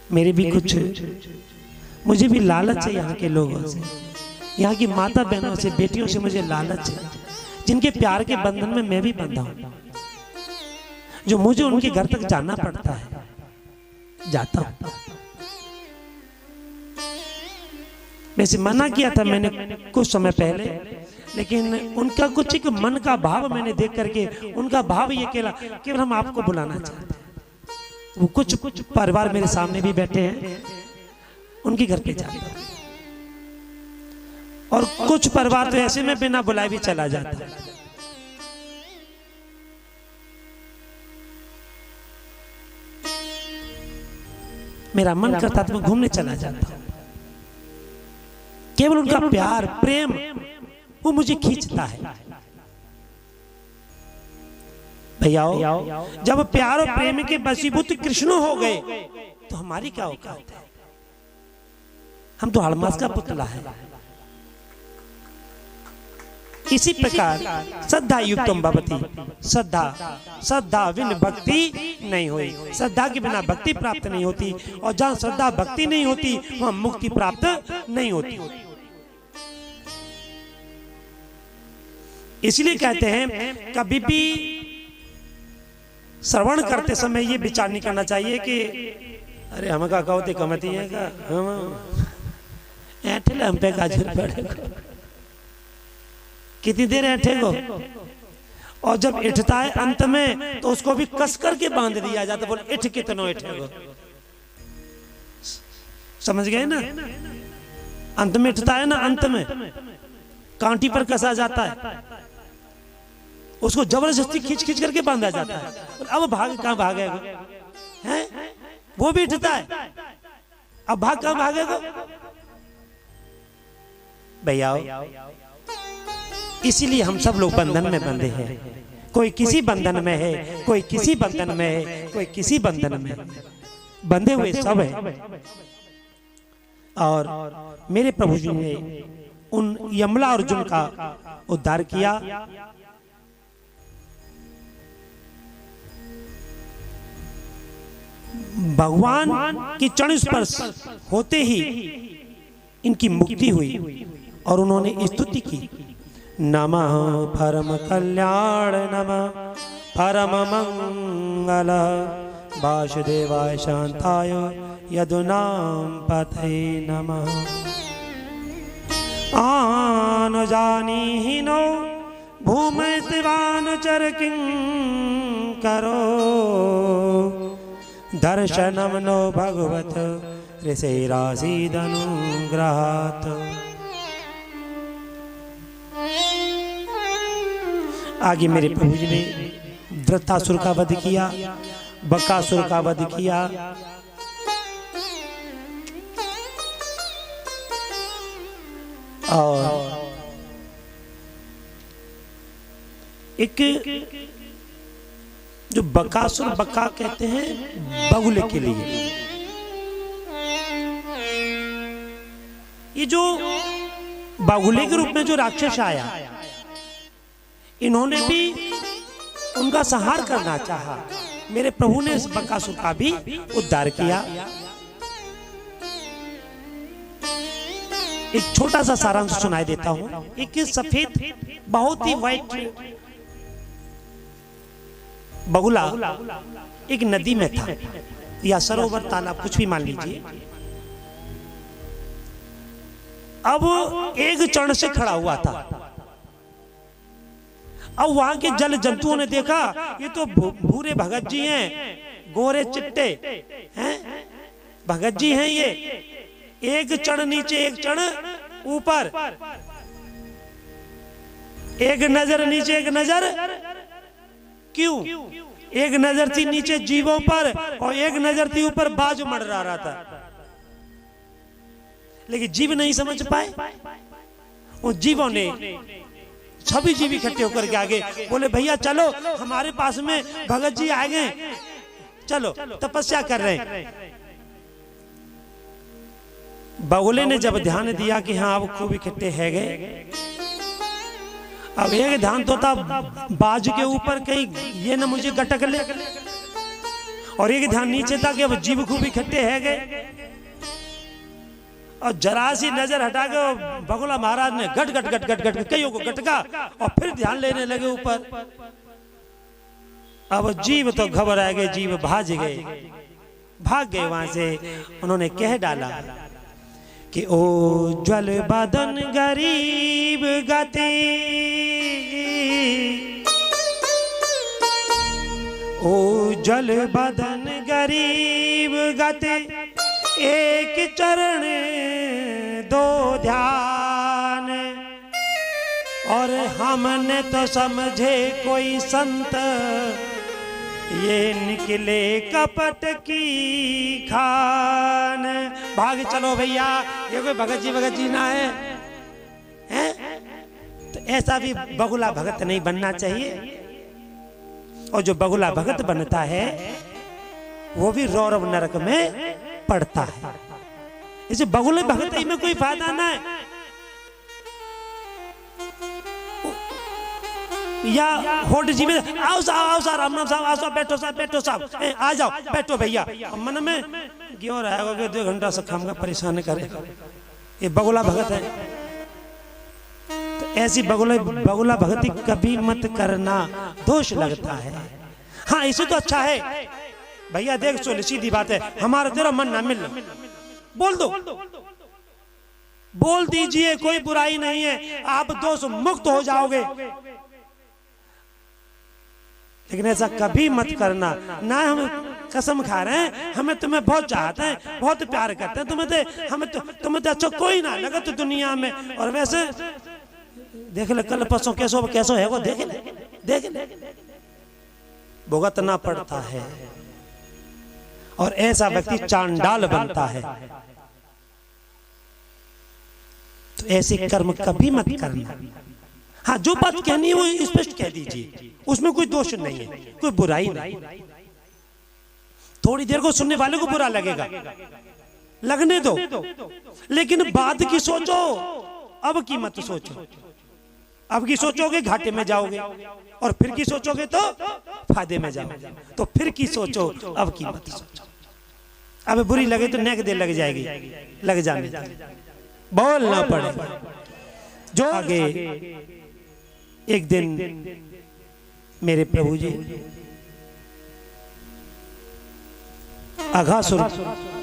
मेरे भी कुछ, मुझे भी लालच है यहाँ के लोगों से, यहाँ की माता बहनों से, बेटियों से मुझे लालच है, जिनके प्यार के बंधन में मैं भी बंधा हूं, जो मुझे उनके घर तक जाना पड़ता है, जाता हूं। वैसे मना किया था मैंने कुछ समय पहले, लेकिन उनका कुछ एक मन का भाव मैंने देख करके, उनका भाव ये केवल हम आपको बुलाना चाहते हैं। वो कुछ परिवार मेरे सामने भी बैठे हैं, उनके घर पे जाता हूं, और कुछ परिवार तो ऐसे में बिना बुलाए भी चला जाता है। मेरा मन करता तो मैं घूमने चला जाता हूं, केवल उनका प्यार प्रेम वो मुझे खींचता है। भैया जब प्यार और प्रेम के वशीभूत कृष्ण हो गए तो हमारी क्या औकात है? हम तो हड़मास का पुतला है। इसी प्रकार श्रद्धा युक्तम भवति, श्रद्धा बिन भक्ति नहीं हुई, श्रद्धा के बिना भक्ति प्राप्त नहीं होती, और जहां श्रद्धा भक्ति नहीं होती वहां मुक्ति प्राप्त नहीं होती। इसलिए कहते हैं कभी भी श्रवण करते समय ये विचार नहीं करना चाहिए कि अरे हम का कहते कमती है का ऐठे हम पे गाजर पड़ेगा, कितनी देर ऐठेगो, और जब ऐठता है अंत में तो उसको भी कस करके बांध दिया जाता, बोल ऐठ कितनो ऐठेगो। समझ गए ना? अंत में ऐठता है ना, अंत में कांटी पर कसा जाता है, उसको जबरदस्ती खींच खींच करके बांधा जाता है। अब भाग कहां भागेगा? हैं? वो भी ऐठता है, अब भाग कहां भागेगा? भैया इसीलिए हम सब लोग बंधन में बंधे हैं। कोई किसी बंधन में है, कोई किसी बंधन में है, कोई किसी बंधन में, बंधे हुए सब है। और मेरे प्रभु जी ने उन यमला अर्जुन का उद्धार किया। भगवान की चरण स्पर्श होते ही इनकी मुक्ति हुई और उन्होंने स्तुति की, नमः परम कल्याण, नमः परम मंगल, वासुदेवाय शांताय यदुनाम पतये नमः। आन जानी नो भूमैतिवानुचर किं करो, दर्शनम नो भगवत ऋषिरासीदनुग्रहात्। आगे मेरे प्रभु जी ने वृत्रासुर का वध किया, बकासुर का वध किया, और एक जो बकासुर, बका कहते हैं बगुले के लिए, ये जो बगुले के रूप में जो राक्षस आया, इन्होंने भी उनका संहार करना चाहा। मेरे प्रभु ने इस बकासुर का भी उद्धार किया। एक छोटा सा सारांश सुनाई देता हूं। एक सफेद बहुत ही व्हाइट बगुला एक नदी में था, या सरोवर, तालाब, कुछ भी मान लीजिए। अब एक चरण से खड़ा हुआ था। अब वहां के जल जंतुओं ने देखा ये तो भूरे भगत जी हैं, गोरे चिट्टे हैं, भगत जी हैं ये। एक चढ़ नीचे, एक चढ़ ऊपर, एक नजर नीचे, एक नजर, क्यों? एक नजर थी नीचे जीवों पर और एक नजर थी ऊपर बाज मंडरा रहा था। लेकिन जीव नहीं समझ पाए। वो जीवों ने, सभी जीव इकट्ठे होकर के आगे बोले भैया चलो, हमारे पास में भगत जी आ गए, चलो तपस्या कर रहे हैं। बगुले ने जब ध्यान दिया कि हाँ अब खूब इकट्ठे है गए, अब एक ध्यान तो था बाज के ऊपर कहीं ये ना मुझे गटक ले, और एक ध्यान नीचे था कि अब जीव खूब इकट्ठे है गए। और जरा सी नजर हटा के बगुला महाराज ने गट गट गट गट गट कईयों को गटका और फिर ध्यान लेने लगे ऊपर। अब जीव तो घबरा गए, जीव भाग गए वहां से। उन्होंने कह डाला कि ओ ज्वल बदन गरीब गति, ओ जल बदन गरीब गति, एक चरण दो ध्यान। और हमने तो समझे कोई संत, ये निकले कपट की खान। भाग चलो भैया, ये कोई भगत जी ना है, हैं? तो ऐसा भी बगुला भगत नहीं बनना चाहिए। और जो बगुला भगत बनता है वो भी रौरव नरक में पड़ता है। इसे बगुले भगत में कोई फायदा ना है। या होट जी में आओ साहब, राम साहब, आओ साहब, बैठो साहब, आ जाओ, बैठो भैया। मन में क्यों रहेगा 2 घंटा से खाम का परेशान करे, ये बगुला भगत है। तो ऐसी बगुला भगती कभी मत करना, दोष लगता है। हाँ इसे तो अच्छा है भैया, देख चलो सीधी बात है, हमारा तेरा मन ना मिल, बोल दो, बोल दीजिए, कोई बुराई नहीं है, आप दोष मुक्त हो जाओगे। लेकिन ऐसा कभी मत करना। ना हम कसम खा रहे हैं, हमें तुम्हें बहुत चाहते हैं, बहुत प्यार करते हैं, तुम्हें तो अच्छा कोई ना लगा तो दुनिया में। और वैसे देख ले कल परसों कैसो है वो, देख ले भुगतना पड़ता है। और ऐसा व्यक्ति चांडाल बनता है। तो ऐसे कर्म कभी मत करना। हाँ जो बात कहनी है वो स्पष्ट कह दीजिए, उसमें कोई दोष नहीं है, कोई बुराई नहीं। थोड़ी देर को सुनने वाले को बुरा लगेगा, लगने दो, लेकिन बाद की सोचो, अब की मत सोचो। अब की सोचोगे घाटे में जाओगे, और फिर की सोचोगे तो फायदे में जाओगे। तो फिर की सोचो, अब की मत सोचो। अब बुरी लगे तो नेक देर लग जाएगी, लग जाने बोलना पड़े। जो आगे एक दिन मेरे प्रभु जी अघासुर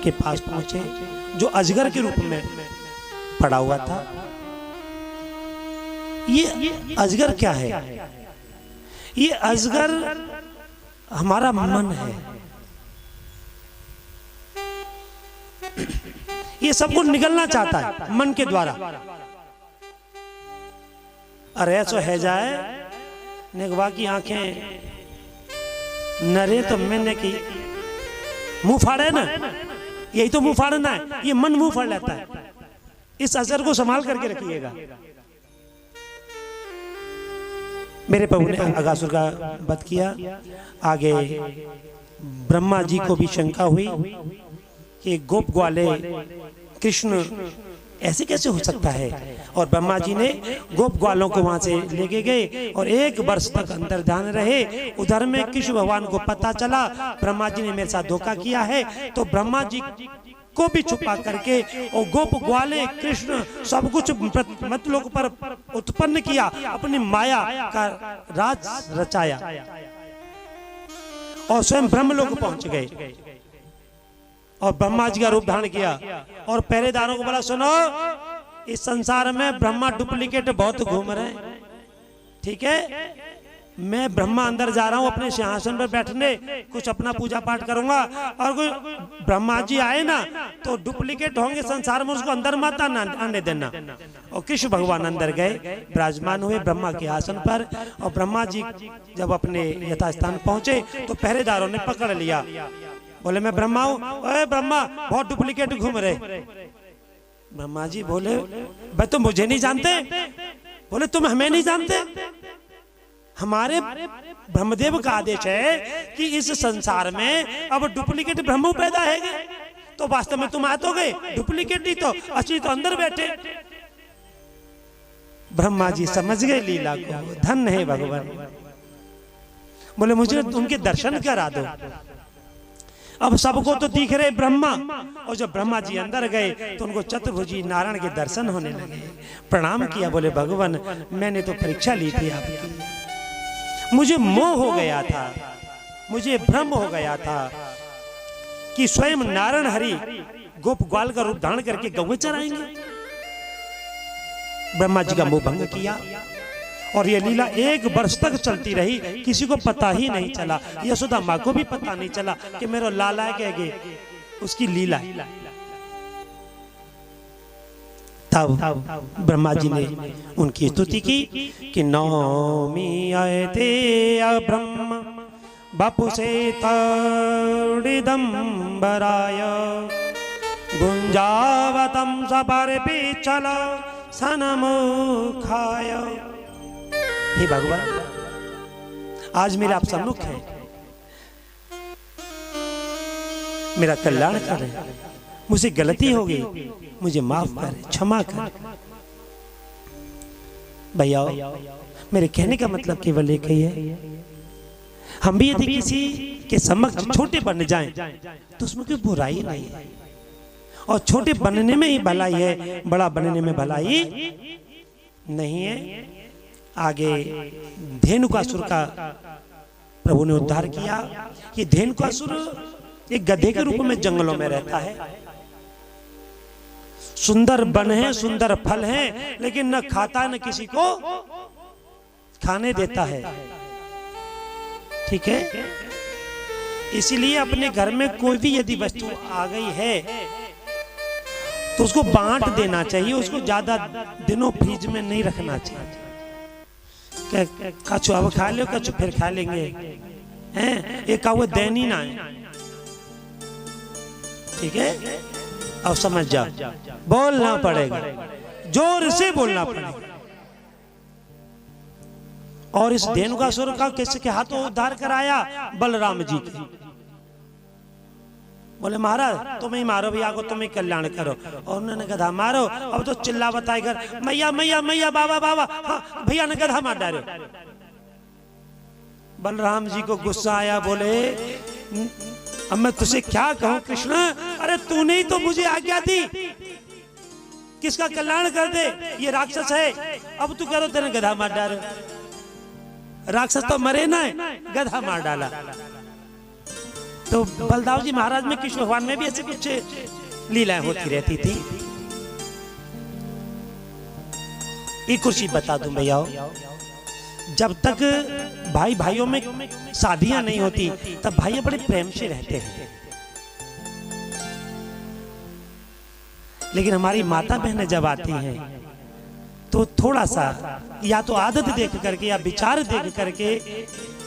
के पास पहुंचे, जो अजगर के रूप में पड़ा हुआ था। ये अजगर क्या है? ये अजगर हमारा मन है। ये सबको निगलना चाहता है मन के द्वारा। अरे ऐसा है जाए निगवा की आंखें नरे तो मैंने की मुंह फाड़े ना, यही तो मुंह फाड़ना है। ये मन मुंह फाड़ लेता है। इस असर को संभाल करके रखिएगा। मेरे प्रभु ने अघासुर का वध किया। आगे ब्रह्मा जी को भी शंका हुई कि गोप ग्वाले कृष्ण ऐसे कैसे हो सकता है। और ब्रह्मा जी ने गोप ग्वालों को वहां से लेके गए और 1 वर्ष तक अंतर ध्यान रहे। उधर में कृष्ण भगवान को पता चला ब्रह्मा जी ने मेरे साथ धोखा किया है, तो ब्रह्मा जी को भी छुपा करके और गोप ग्वाले कृष्ण सब कुछ मृतलोक पर उत्पन्न किया, अपनी माया का राज रचाया और स्वयं ब्रह्मलोक पहुंच गए और ब्रह्मा जी का रूप धारण किया और पहरेदारों को बोला, सुनो इस संसार में ब्रह्मा डुप्लीकेट बहुत घूम रहे हैं, ठीक है, मैं ब्रह्मा अंदर जा रहा हूं अपने सिंहासन पर बैठने, कुछ अपना पूजा पाठ करूंगा और कोई ब्रह्मा जी आए ना तो डुप्लीकेट होंगे संसार में, उसको अंदर मत आने देना। और कृष्ण भगवान अंदर गए, विराजमान हुए ब्रह्मा के आसन पर और ब्रह्मा जी जब अपने यथास्थान पहुंचे तो पहरेदारों ने पकड़ लिया, बोले मैं ब्रह्मा हूं, अरे ब्रह्मा बहुत डुप्लीकेट घूम रहे। ब्रह्मा जी बोले भाई तुम मुझे नहीं जानते? बोले तुम हमें नहीं जानते? हमारे ब्रह्मदेव का आदेश है कि इस संसार में अब डुप्लीकेट ब्रह्म पैदा है, तो वास्तव में तुम आ तो गए, डुप्लीकेट ही तो असली तो अंदर बैठे। ब्रह्मा जी समझ गए लीला को, धन्य है भगवान। बोले मुझे उनके दर्शन करा दो। अब सबको तो दिख रहे ब्रह्मा, और जब ब्रह्मा जी अंदर गए तो उनको चतुर्भुजी नारायण के दर्शन होने लगे। प्रणाम किया, बोले भगवान मैंने तो परीक्षा ली थी आपकी, मुझे मोह हो गया था, मुझे भ्रम हो गया था कि स्वयं नारायण हरि गोप ग्वाल का रूप धारण करके गौ चराएंगे। ब्रह्मा जी का मोह भंग किया और यह लीला 1 वर्ष तक चलती रही, किसी को पता ही नहीं चला, यशोदा माँ को भी पता नहीं चला कि मेरा लाला कह गए उसकी लीला। तब ब्रह्मा जी ने उनकी स्तुति की कि नौमी आए थे ब्रह्म बापू से तड़िदम्बराय गुंजावतम सबर पिछल सनमुखाय। हे भगवान आज मेरे आप सम्मुख है, मेरा कल्याण करें, मुझसे गलती हो गई, मुझे माफ कर, क्षमा कर। भैया मेरे कहने का मतलब केवल एक ही है, हम भी यदि किसी के समक्ष छोटे बन जाएं तो उसमें कोई बुराई नहीं है, और छोटे बनने में ही भलाई है, बड़ा बनने में भलाई नहीं है। आगे धेनुकासुर का प्रभु ने उद्धार किया। ये धेनुकासुर एक गधे के रूप में जंगलों में रहता है, सुंदर वन है, सुंदर फल है, लेकिन न खाता न किसी को खाने देता है, ठीक है। इसीलिए अपने घर में कोई भी यदि वस्तु आ गई है तो उसको बांट देना चाहिए, उसको ज्यादा दिनों फ्रिज में नहीं रखना चाहिए। कछु अब खा लो, कछु फिर खा लेंगे, हैं एक वो देनी ना है, ठीक है। अब समझ जाओ, बोलना पड़ेगा, जोर से बोलना पड़ेगा। और इस धेनुकासुर का किसके हाथों उद्धार कराया? बलराम जी के। बोले महाराज तुम ही मारो भैया को, तुम ही कल्याण करो। और उन्होंने गधा मारो, अब तो चिल्ला बताए घर मैया मैया मैया बाबा बाबा, हाँ भैया ने गधा मार डाले। बलराम जी को गुस्सा आया, बोले अब मैं तुझे क्या कहूं कृष्ण, अरे तूने ही तो मुझे आज्ञा दी किसका कल्याण कर दे, ये राक्षस है, अब तू करो तेने गधा मार डालो। राक्षस तो मरे ना, गधा मार डाला। तो बलदाव जी महाराज में, कृष्ण भगवान में भी ऐसे कुछ लीलाएं होती रहती थी। एक कुर्सी बता दूं भैया, जब तक भाई भाइयों में शादियां नहीं होती तब भाई बड़े प्रेम से रहते हैं, लेकिन हमारी माता बहनें जब आती हैं तो थोड़ा सा या तो आदत देख करके या विचार देख करके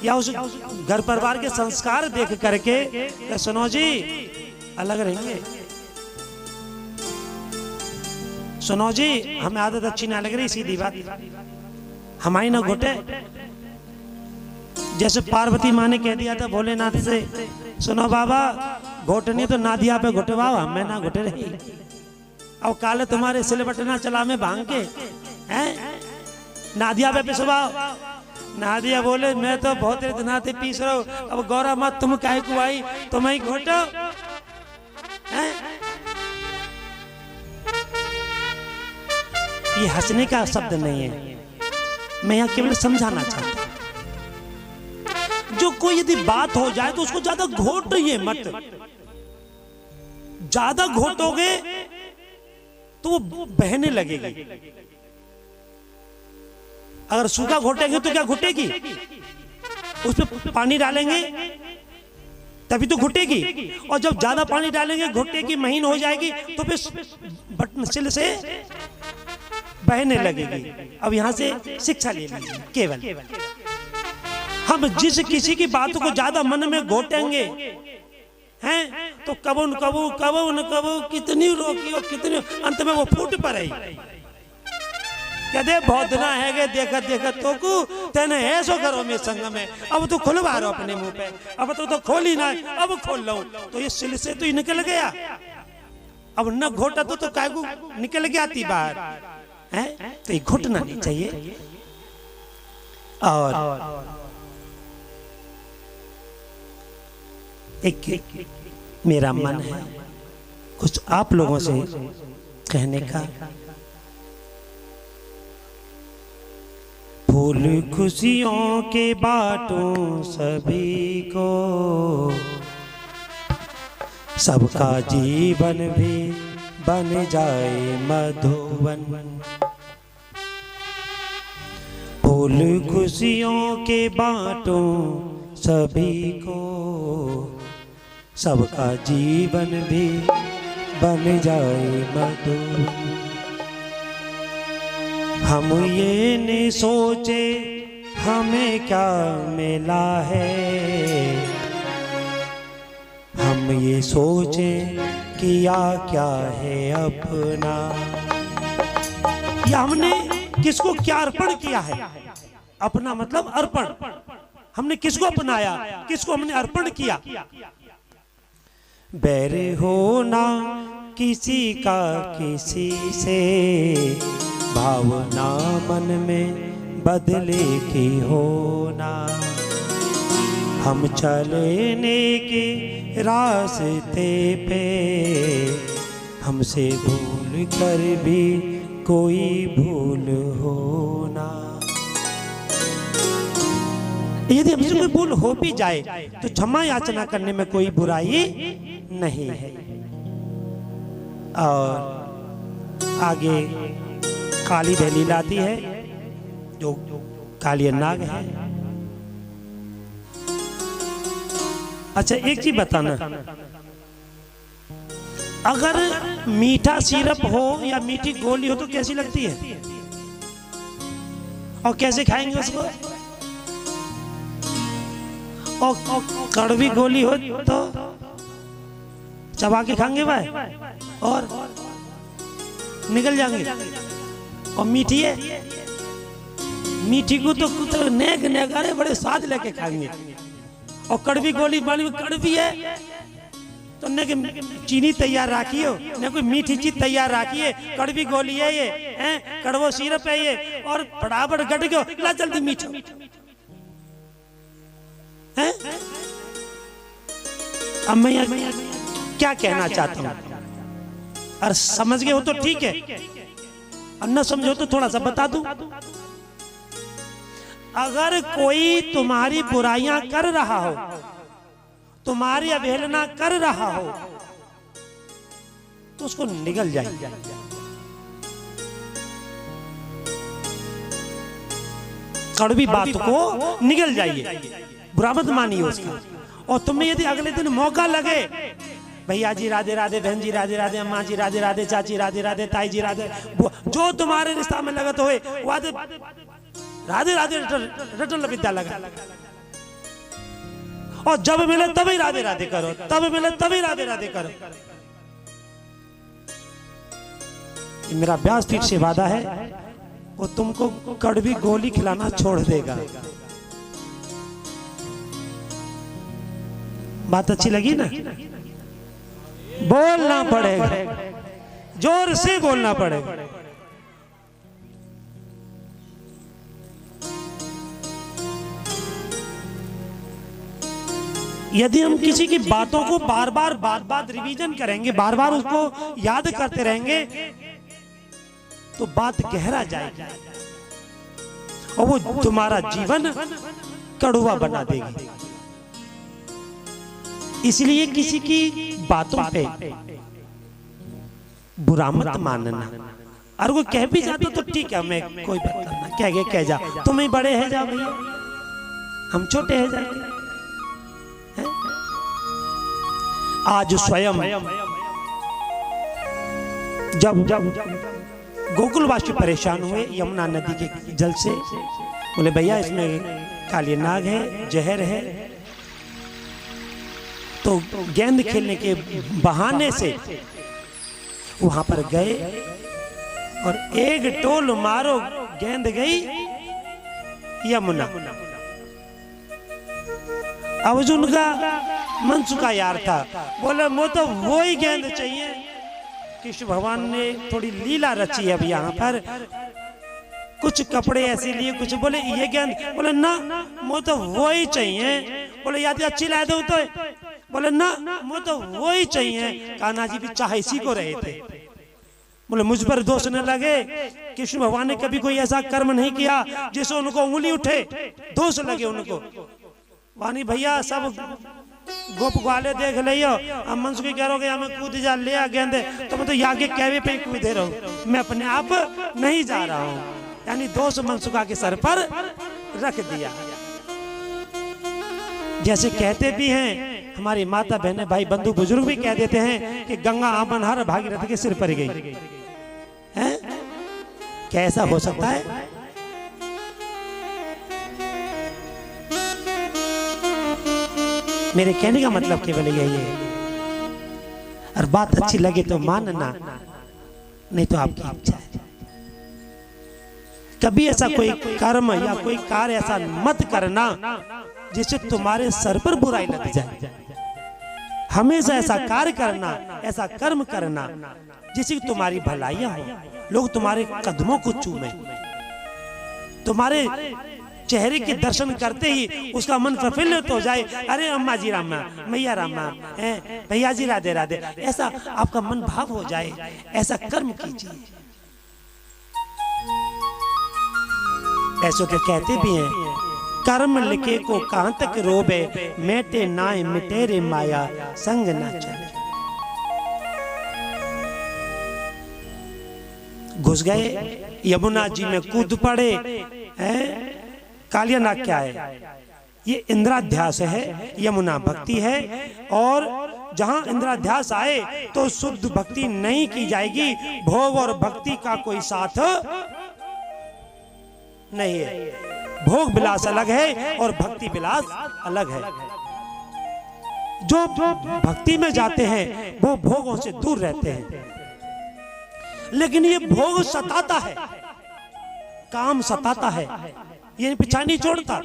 या उस घर परिवार के संस्कार देख करके, सुनो जी अलग रहेंगे, सुनो जी हमें आदत अच्छी ना लग रही, सीधी बात हमारी ना घुटे। जैसे पार्वती माँ ने कह दिया था भोलेनाथ से, सुनो बाबा घोटनी तो नादिया पे घुटे बाबा, हमें ना घुटे रही। अब काले तुम्हारे सिलबट ना चला में भांग के हैं, नादिया पे पिसवाओ। नादिया बोले मैं तो बहुत दिन से पीस रहा हूँ, अब गौरा मत तुम काहे को आई, तुम ही घोटो। ये हंसने का शब्द नहीं है, मैं यहाँ केवल समझाना चाहता हूं। जो कोई यदि बात हो जाए तो उसको ज्यादा घोटिए मत। ज्यादा घोटोगे तो वो बहने लगेगी। अगर सूखा घोटेंगे तो क्या घुटेगी? उसमें पानी डालेंगे तभी तो घुटेगी, और जब ज्यादा पानी डालेंगे घुटेगी, महीन हो जाएगी, तो फिर बटन सिल से बहने लगेगी। अब यहां से शिक्षा ले लीजिए। केवल हम जिस किसी की बातों को ज्यादा मन में घोटेंगे हैं तो कबो न कबो कितनी रोकी और कितनी, अंत में वो फूट पड़ेगी। कहते भौतना है गे देखत देखत तो को तेने ऐसो करो में संग में, अब तो खुलवा रहा अपने मुंह पे, अब तो खोल ही ना, अब खोल लो तो ये सिल से तो ही निकल गया। अब न घोटा तो काय को निकल गया थी बाहर है, तो ये घुटना नहीं चाहिए। और एक मेरा मन है कुछ आप लोगों से कहने का। फूल खुशियों के बाटों सभी को, सबका जीवन भी बन जाए मधुवन। फूल खुशियों के बाटों सभी को, सबका जीवन भी बन जाए मधुवन। हम ये नहीं सोचे हमें क्या मिला है, हम ये सोचे किया क्या है अपना। या हमने किसको क्या अर्पण किया है? अपना मतलब अर्पण। हमने किसको अपनाया, किसको हमने अर्पण किया। बैर होना किसी का किसी से, भावना मन में बदले की होना। हम चलने के रास्ते पे, हमसे भूल कर भी कोई भूल होना। यदि हमसे कोई भूल हो भी जाए तो क्षमा याचना करने में कोई बुराई नहीं है। और आगे काली दलील आती है जो काली नाग है। अच्छा एक चीज बताना, अगर मीठा सिरप हो या मीठी गोली हो तो कैसी लगती है, और कैसे खाएंगे उसको? और कड़वी गोली हो तो चबा के खाएंगे भाई और निकल जाएंगे। और मीठी है, मीठी को तो नेक अरे बड़े स्वाद लेके खाएंगे। और कड़वी गोली वाली कड़वी है तो ने चीनी तैयार रखियो, ने कोई मीठी चीज तैयार रखिए। कड़वी गोली है ये, कड़वो सिरप है ये, और फटाफट गट गयो ला जल्दी मीठो है। अब मैं क्या कहना चाहता हूं, और समझ गए हो तो ठीक है, और न समझो तो थोड़ा सा बता दूं। अगर कोई तुम्हारी बुराइयां कर रहा हो, तुम्हारी अवहेलना कर रहा हो, तो उसको निगल जाए। कड़वी बात को निगल जाइए, बुरा मत मानिए उसका। और तुम्हें यदि अगले दिन मौका लगे, भैया जी राधे राधे, बहन जी राधे राधे, अम्मा जी राधे राधे, चाची राधे राधे, ताई जी राधे, जो तुम्हारे रिश्ता में लगत होए राधे राधे रटन विद्या लगा। और जब मिले तभी राधे राधे करो, तब मिले तभी राधे राधे करो। मेरा व्यासपीठ से वादा है, वो तुमको कड़वी गोली खिलाना छोड़ देगा। बात अच्छी लगी ना? बोलना पड़ेगा, जोर से बोलना पड़ेगा। यदि हम किसी की बातों को बार बार रिवीजन करेंगे, बार बार उसको याद करते रहेंगे, तो बात गहरा जाएगी और वो तुम्हारा जीवन कड़वा बना देगी। इसलिए किसी की बातों पे बुरा मत मानना। और वो कह भी जाता तो ठीक है, मैं कोई बात करना, कह जा, तुम ही बड़े हैं जा भैया, हम छोटे हैं जाके। हैं? आज स्वयं जब गोकुलवासी परेशान हुए यमुना नदी के जल से, बोले भैया इसमें काली नाग है, जहर है, तो गेंद खेलने के बहाने से वहां पर गए और एक टोल मारो गेंद गई यमुना। अर्जुन का मन चुका यार था, बोले मुझे तो वो ही गेंद चाहिए। कृष्ण भगवान ने थोड़ी लीला रची है अब यहाँ पर, कुछ कपड़े ऐसे लिए, कुछ बोले ये गेंद, बोले ना मुझे तो वो ही चाहिए। बोले याद अच्छी ला दो तो, बोले ना मुझे तो वो ही चाहिए। कान्हा जी भी चाहे इसी को रहे थे। बोले मुझ पर दोष न लगे, कृष्ण भगवान ने कभी कोई ऐसा कर्म नहीं किया जिससे उनको उंगली उठे, दोष लगे उनको। वानी भैया सब गोप ग्वाले देख लियो, अब मनसुख कह रहे हमें कूद जा ले आ गेंदे, तो मैं तो आगे कहवे पे कूदे रहूं, मैं अपने आप नहीं जा रहा हूं। यानी दोष मनसुखा के सर पर रख दिया। जैसे कहते भी हैं हमारी माता बहने भाई बंधु बुजुर्ग भी कह देते हैं कि गंगा आमन हर भागीरथ के सिर पर गई है। क्या ऐसा हो सकता है? मेरे कहने का मतलब केवल यही है, और बात अच्छी लगे तो मानना, नहीं तो आपकी इच्छा है। कभी ऐसा कोई कर्म या कोई कार्य ऐसा मत करना जिससे तुम्हारे सर पर बुराई लग जाए। हमेशा ऐसा कार्य करना, ऐसा कर्म करना जिससे तुम्हारी भलाइयां हो, लोग तुम्हारे कदमों को चूमे, तुम्हारे चेहरे के दर्शन करते ही उसका मन प्रफुल्लित हो जाए। अरे अम्मा जी रामा, मैया रामा, भैया जी राधे राधे, ऐसा आपका मन भाव हो जाए, ऐसा कर्म कीजिए। ऐसे तो कहते भी हैं, कर्म लिखे को कहां तक रोबे, मेटे नाय मिटेरे माया संग ना चले। घुस गए यमुना जी में, कूद पड़े। कालिया नाग क्या है? ये इंद्राध्यास है, यमुना भक्ति है। और जहां इंद्राध्यास आए तो शुद्ध भक्ति नहीं की जाएगी। भोग और भक्ति का कोई साथ नहीं है। भोग विलास अलग है और भक्ति विलास अलग है। जो भक्ति में जाते हैं वो भोगों से दूर रहते हैं, लेकिन ये भोग सताता है, काम सताता है, ये पीछा नहीं छोड़ता,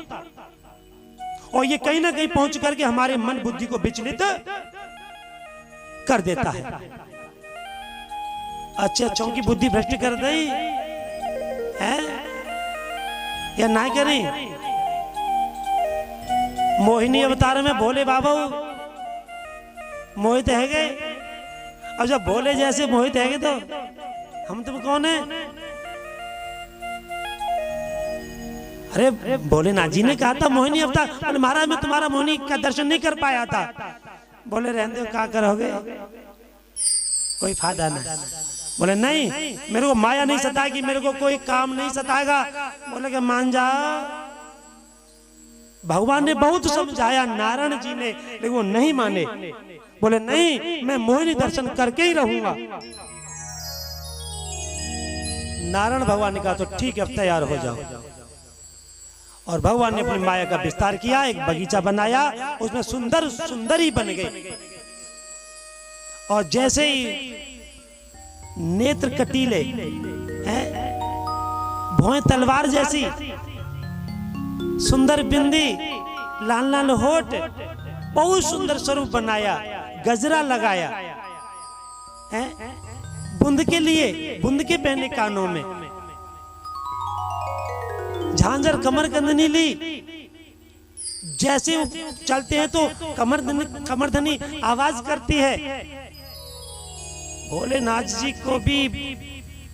और ये कहीं ना कहीं पहुंच करके हमारे मन बुद्धि को विचलित कर देता है। अच्छे अच्छों की बुद्धि भ्रष्ट कर दी है या ना करी? मोहिनी अवतार में भोले बाबा मोहित है गए, अब जब भोले जैसे मोहित है गए तो हम तुम कौन है? अरे भोलेनाथ जी ने कहा था मोहिनी अवतार, महाराज मैं तुम्हारा मोहिनी का दर्शन नहीं कर पाया था। बोले रहने दो, क्या करोगे, कोई फायदा नहीं। बोले नहीं, मेरे को माया नहीं सताएगी, मेरे को कोई काम नहीं सताएगा। बोले कि मान जा। भगवान ने बहुत समझाया नारायण जी ने, लेकिन वो नहीं माने। बोले नहीं, मैं मोहिनी दर्शन करके ही रहूंगा। नारायण भगवान ने कहा तो ठीक है, अब तैयार हो जाओ। और भगवान ने अपनी माया का विस्तार किया, एक बगीचा बनाया, उसमें सुंदर सुंदरी बन गई। और जैसे ही नेत्र कटीले हैं, भौं तलवार जैसी, सुंदर बिंदी, लाल लाल होठ, बहुत सुंदर स्वरूप बनाया, गजरा लगाया है, बुंद के लिए, बुंद के पहने कानों में, झांझर कमर कंदनी ली। जैसे चलते हैं तो कमरधनी आवाज करती है। भोलेनाथ जी को भी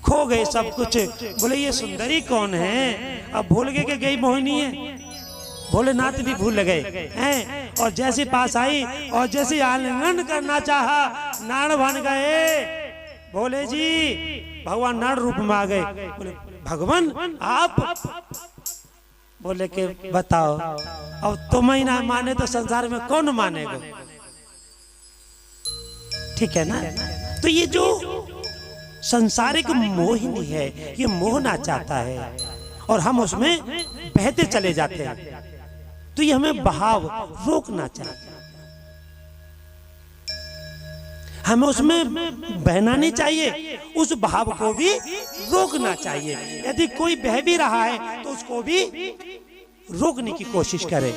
खो गए सब कुछ। बोले ये सुंदरी कौन है? अब भूल गए कि गई मोहिनी है। भोलेनाथ भी भूल गए हैं। और जैसे पास आई और जैसे आलिंगन करना चाहा, नाड़ बन गए। बोले जी भगवान नाड़ रूप में आ गए। बोले भगवान आप? बोले के बताओ, अब तुम ही ना माने तो संसार में कौन मानेगा? ठीक है ना? तो ये जो संसारिक मोहिनी है, ये मोहना चाहता है और हम उसमें बहते चले जाते हैं। तो ये हमें बहाव रोकना चाहिए, हमें उसमें बहना नहीं चाहिए, उस बहाव को भी रोकना चाहिए। यदि कोई बह भी रहा है तो उसको भी रोकने की कोशिश करें।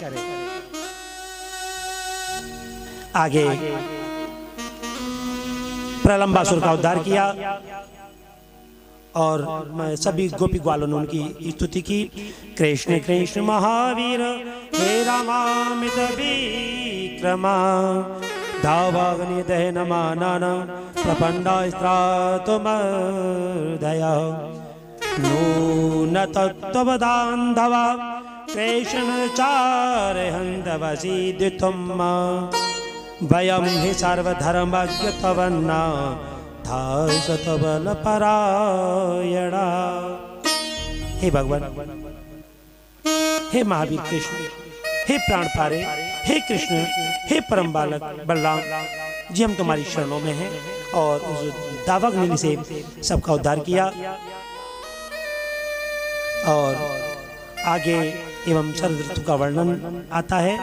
आगे प्रलंबासुर का उद्धार किया और सभी गोपी ग्वालों ने उनकी स्तुति की। कृष्ण कृष्ण महावीर हे रामामित विक्रमा, धावाग्नि दहन मानन प्रपंडा स्त्रातुमर्दया, नून तत्त्ववदान्धवा कृष्ण चार हन्तवसीदितुम्, वयं हि सर्वधर्मज्ञ तवन्ना बल परायणा। हे भगवान, हे महावीर कृष्ण, हे प्राण पारे, हे कृष्ण, हे परम बालक बलराम जी, हम तुम्हारी शरणों में हैं और उस दावाग्नि से सबका उद्धार किया। और आगे एवं शरद ऋतु का वर्णन आता है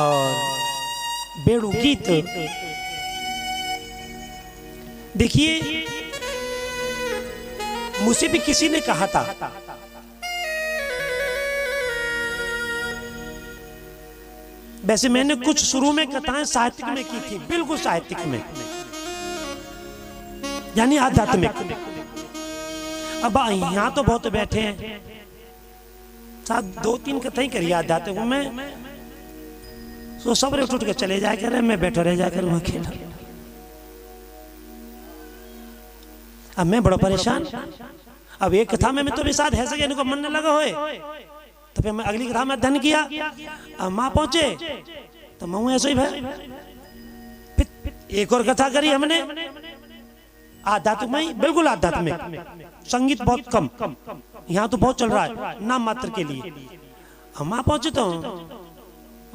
और बेड़ू गीत। देखिए मुझसे भी किसी ने कहा था, वैसे मैंने कुछ शुरू में कथाएं साहित्यिक में की थी, बिल्कुल साहित्यिक में, यानी आध्यात्मिक। अब यहां तो बहुत बैठे हैं, साथ 2-3 कथाएं करी आध्यात्मिक में, तो सब उठ के चले जाए कर, मैं बैठा रह जाकर वहां खेला। अब मैं बड़ा परेशान। अब एक कथा में तो भी साथ है सके इनको मन न लगा होए, तो फिर मैं अगली कथा में अध्ययन किया। अब मां पहुंचे तो मैं ऐसे ही भाई फिर एक और कथा करी हमने आध्यात्मिक, बिल्कुल आध्यात्मिक, संगीत बहुत कम, यहाँ तो बहुत चल रहा है नाम मात्र के लिए। अब मां पहुंचे तो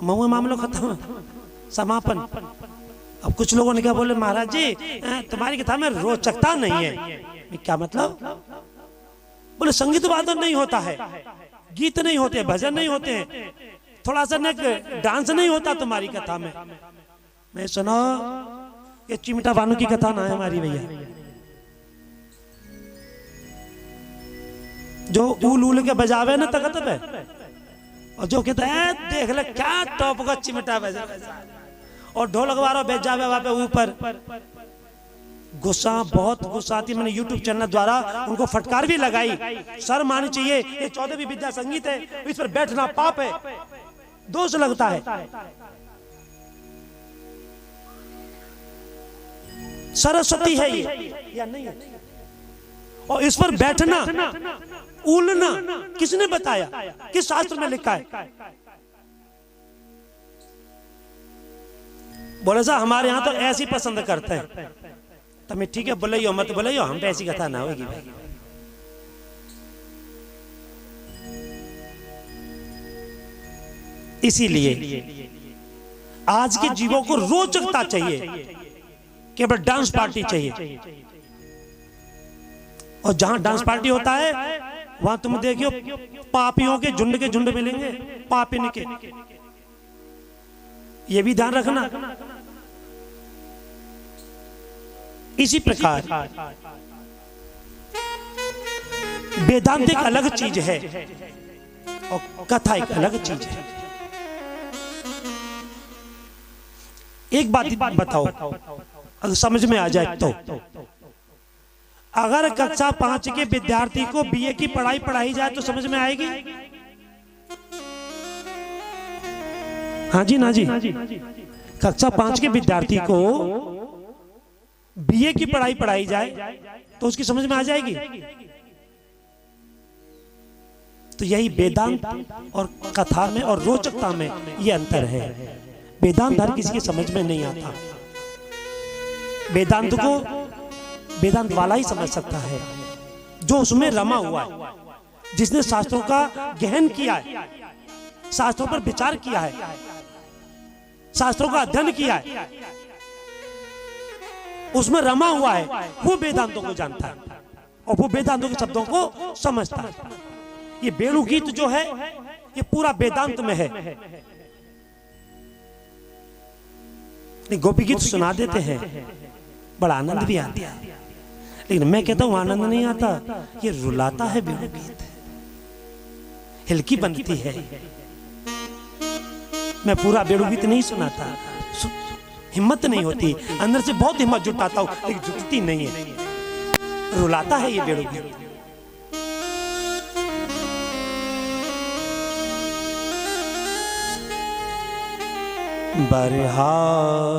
महुए मामला खत्म, समापन। अब कुछ लोगों ने क्या बोले, महाराज जी तुम्हारी कथा में रोचकता नहीं है। क्या मतलब? बोले संगीत वादन नहीं होता है, गीत नहीं होते, भजन नहीं होते हैं, थोड़ा सा न डांस नहीं होता तुम्हारी कथा में। मैं सुना ये चिमटा भानु की कथा ना है हमारी भैया, जो ऊल ऊल के बजावे ना तकत पे, और जो कहता है देख ले क्या टॉप का चिमटा बजा, और ढोलक वाला बेच जावे वहां पे ऊपर। गुस्सा, बहुत गुस्सा आती। मैंने YouTube चैनल द्वारा उनको फटकार भी लगाई, शर्म आनी चाहिए, ये 14वीं विद्या संगीत है, इस पर बैठना पाप है, दोष लगता है। सरस्वती है ये या नहीं है? और इस पर बैठना, उलना किसने बताया, किस शास्त्र में लिखा है? बोले साहब हमारे यहाँ तो ऐसी पसंद करते हैं। तो मैं ठीक है बोलियो मत बोलियो, हम पे ऐसी कथा ना होगी भाई। इसीलिए आज के जीवों को रोचकता चाहिए, केवल डांस पार्टी चाहिए। और जहां डांस पार्टी होता है वहां तुम देखियो पापियों के झुंड मिलेंगे, पापिन के। ये भी ध्यान रखना। इसी प्रकार वेदांत एक अलग चीज है और कथा एक अलग चीज है। एक बात बताओ, अगर समझ में आ जाए तो, अगर कक्षा 5 के विद्यार्थी को बीए की पढ़ाई पढ़ाई जाए तो समझ में आएगी? हाँ जी ना जी। कक्षा 5 के विद्यार्थी को बीए की पढ़ाई पढ़ाई जाए तो उसकी समझ में आ जाएगी। तो यही वेदांत और कथा में और रोचकता में यह अंतर है। वेदांत हर किसी की समझ में नहीं आता। वेदांत को वेदांत वाला ही समझ सकता है जो उसमें रमा हुआ है, जिसने शास्त्रों का गहन किया है, शास्त्रों पर विचार किया है, शास्त्रों का अध्ययन किया है, उसमें रमा हुआ है, वो वेदांतों को जानता है और वो वेदांतों के शब्दों को समझता है। ये वेणु गीत जो है ये पूरा वेदांत में है। गोपी गीत सुना देते हैं, बड़ा आनंद भी आता है, लेकिन मैं कहता हूं आनंद नहीं आता, ये रुलाता है वेणु गीत, हिलकी बनती है। मैं पूरा वेणु गीत नहीं सुनाता, हिम्मत नहीं होती, अंदर से बहुत हिम्मत जुटाता हूं लेकिन जुटती नहीं है। रुलाता है ये वेणु गीत। बर्हा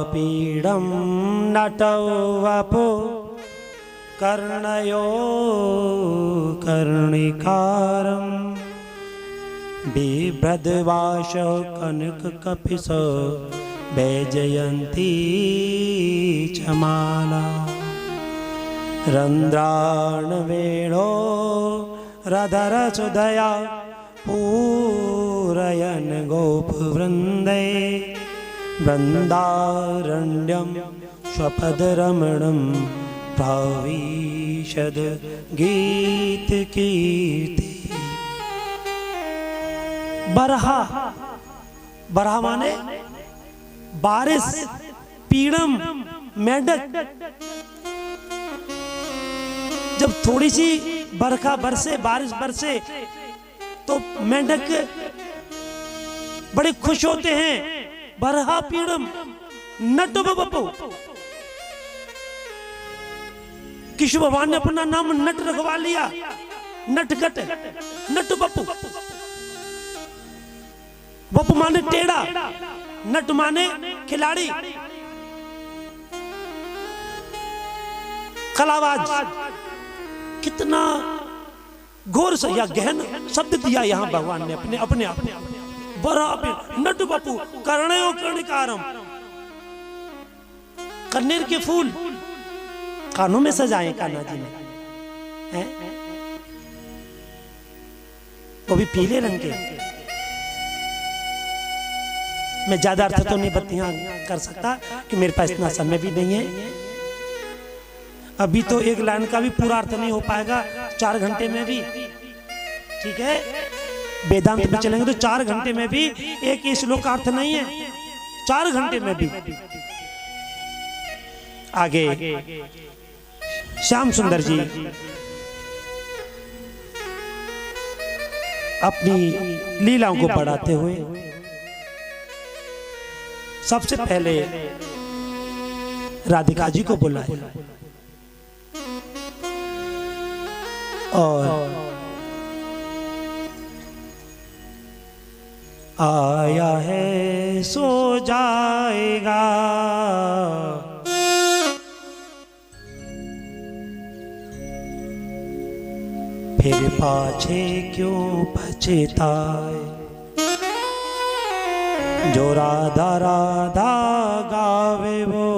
पीड़म नटौ वपो कर्णयो कर्णिकारं बिभ्रद्वाश कनक कपिश वैजयन्ती च माला रंद्राणवेणो रधर सुदया पूरयन गोपवृंदे वृंदारण्यम स्वपदरमणं भावीषद गीत कीर्ति। बरहा, बरहा माने बारिश, पीड़म मेंढक। जब थोड़ी सी बरखा बरसे, बारिश बरसे तो मेंढक बड़े खुश होते हैं। बरहा पीड़म नट बपू, कृष्ण भगवान ने अपना नाम नट रखवा लिया, नटखट, नट बपू। बपू माने टेढ़ा, नट माने खिलाड़ी, कलाबाज। कितना घोर से या गहन शब्द दिया यहां भगवान ने अपने अपने आप। बराबर नट बपू कर्णयो कर्णिकारम, कन्नेर के फूल कानों में सजाए कान्हा जी ने, हैं? वो भी पीले रंग के। मैं ज्यादा अर्थ तो नहीं बत्तियां कर सकता कि मेरे पास इतना समय भी नहीं है। अभी तो एक लाइन का भी पूरा अर्थ नहीं हो पाएगा 4 घंटे में भी, ठीक है। वेदांत में चलेंगे तो 4 घंटे में भी एक श्लोक का अर्थ नहीं है, 4 घंटे में भी। आगे श्याम सुंदर जी अपनी लीलाओं को बढ़ाते हुए सबसे पहले राधिका जी को बुलाए और आया है सो जाएगा, फिर पाछे क्यों पछताए। जो राधा राधा गावे वो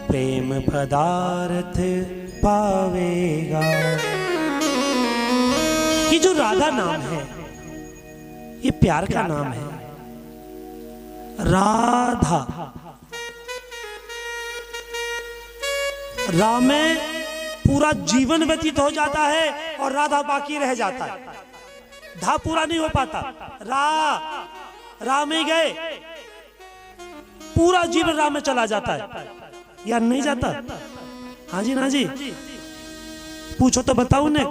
प्रेम पदार्थ पावेगा। ये जो राधा नाम है ये प्यार का नाम है। राधा, राम में पूरा जीवन व्यतीत हो जाता है और राधा बाकी रह जाता है, धा पूरा नहीं हो पाता। राम में गए, पूरा जीवन राम में चला जाता है या नहीं जाता? हाँ जी ना जी, पूछो तो बताओ ने।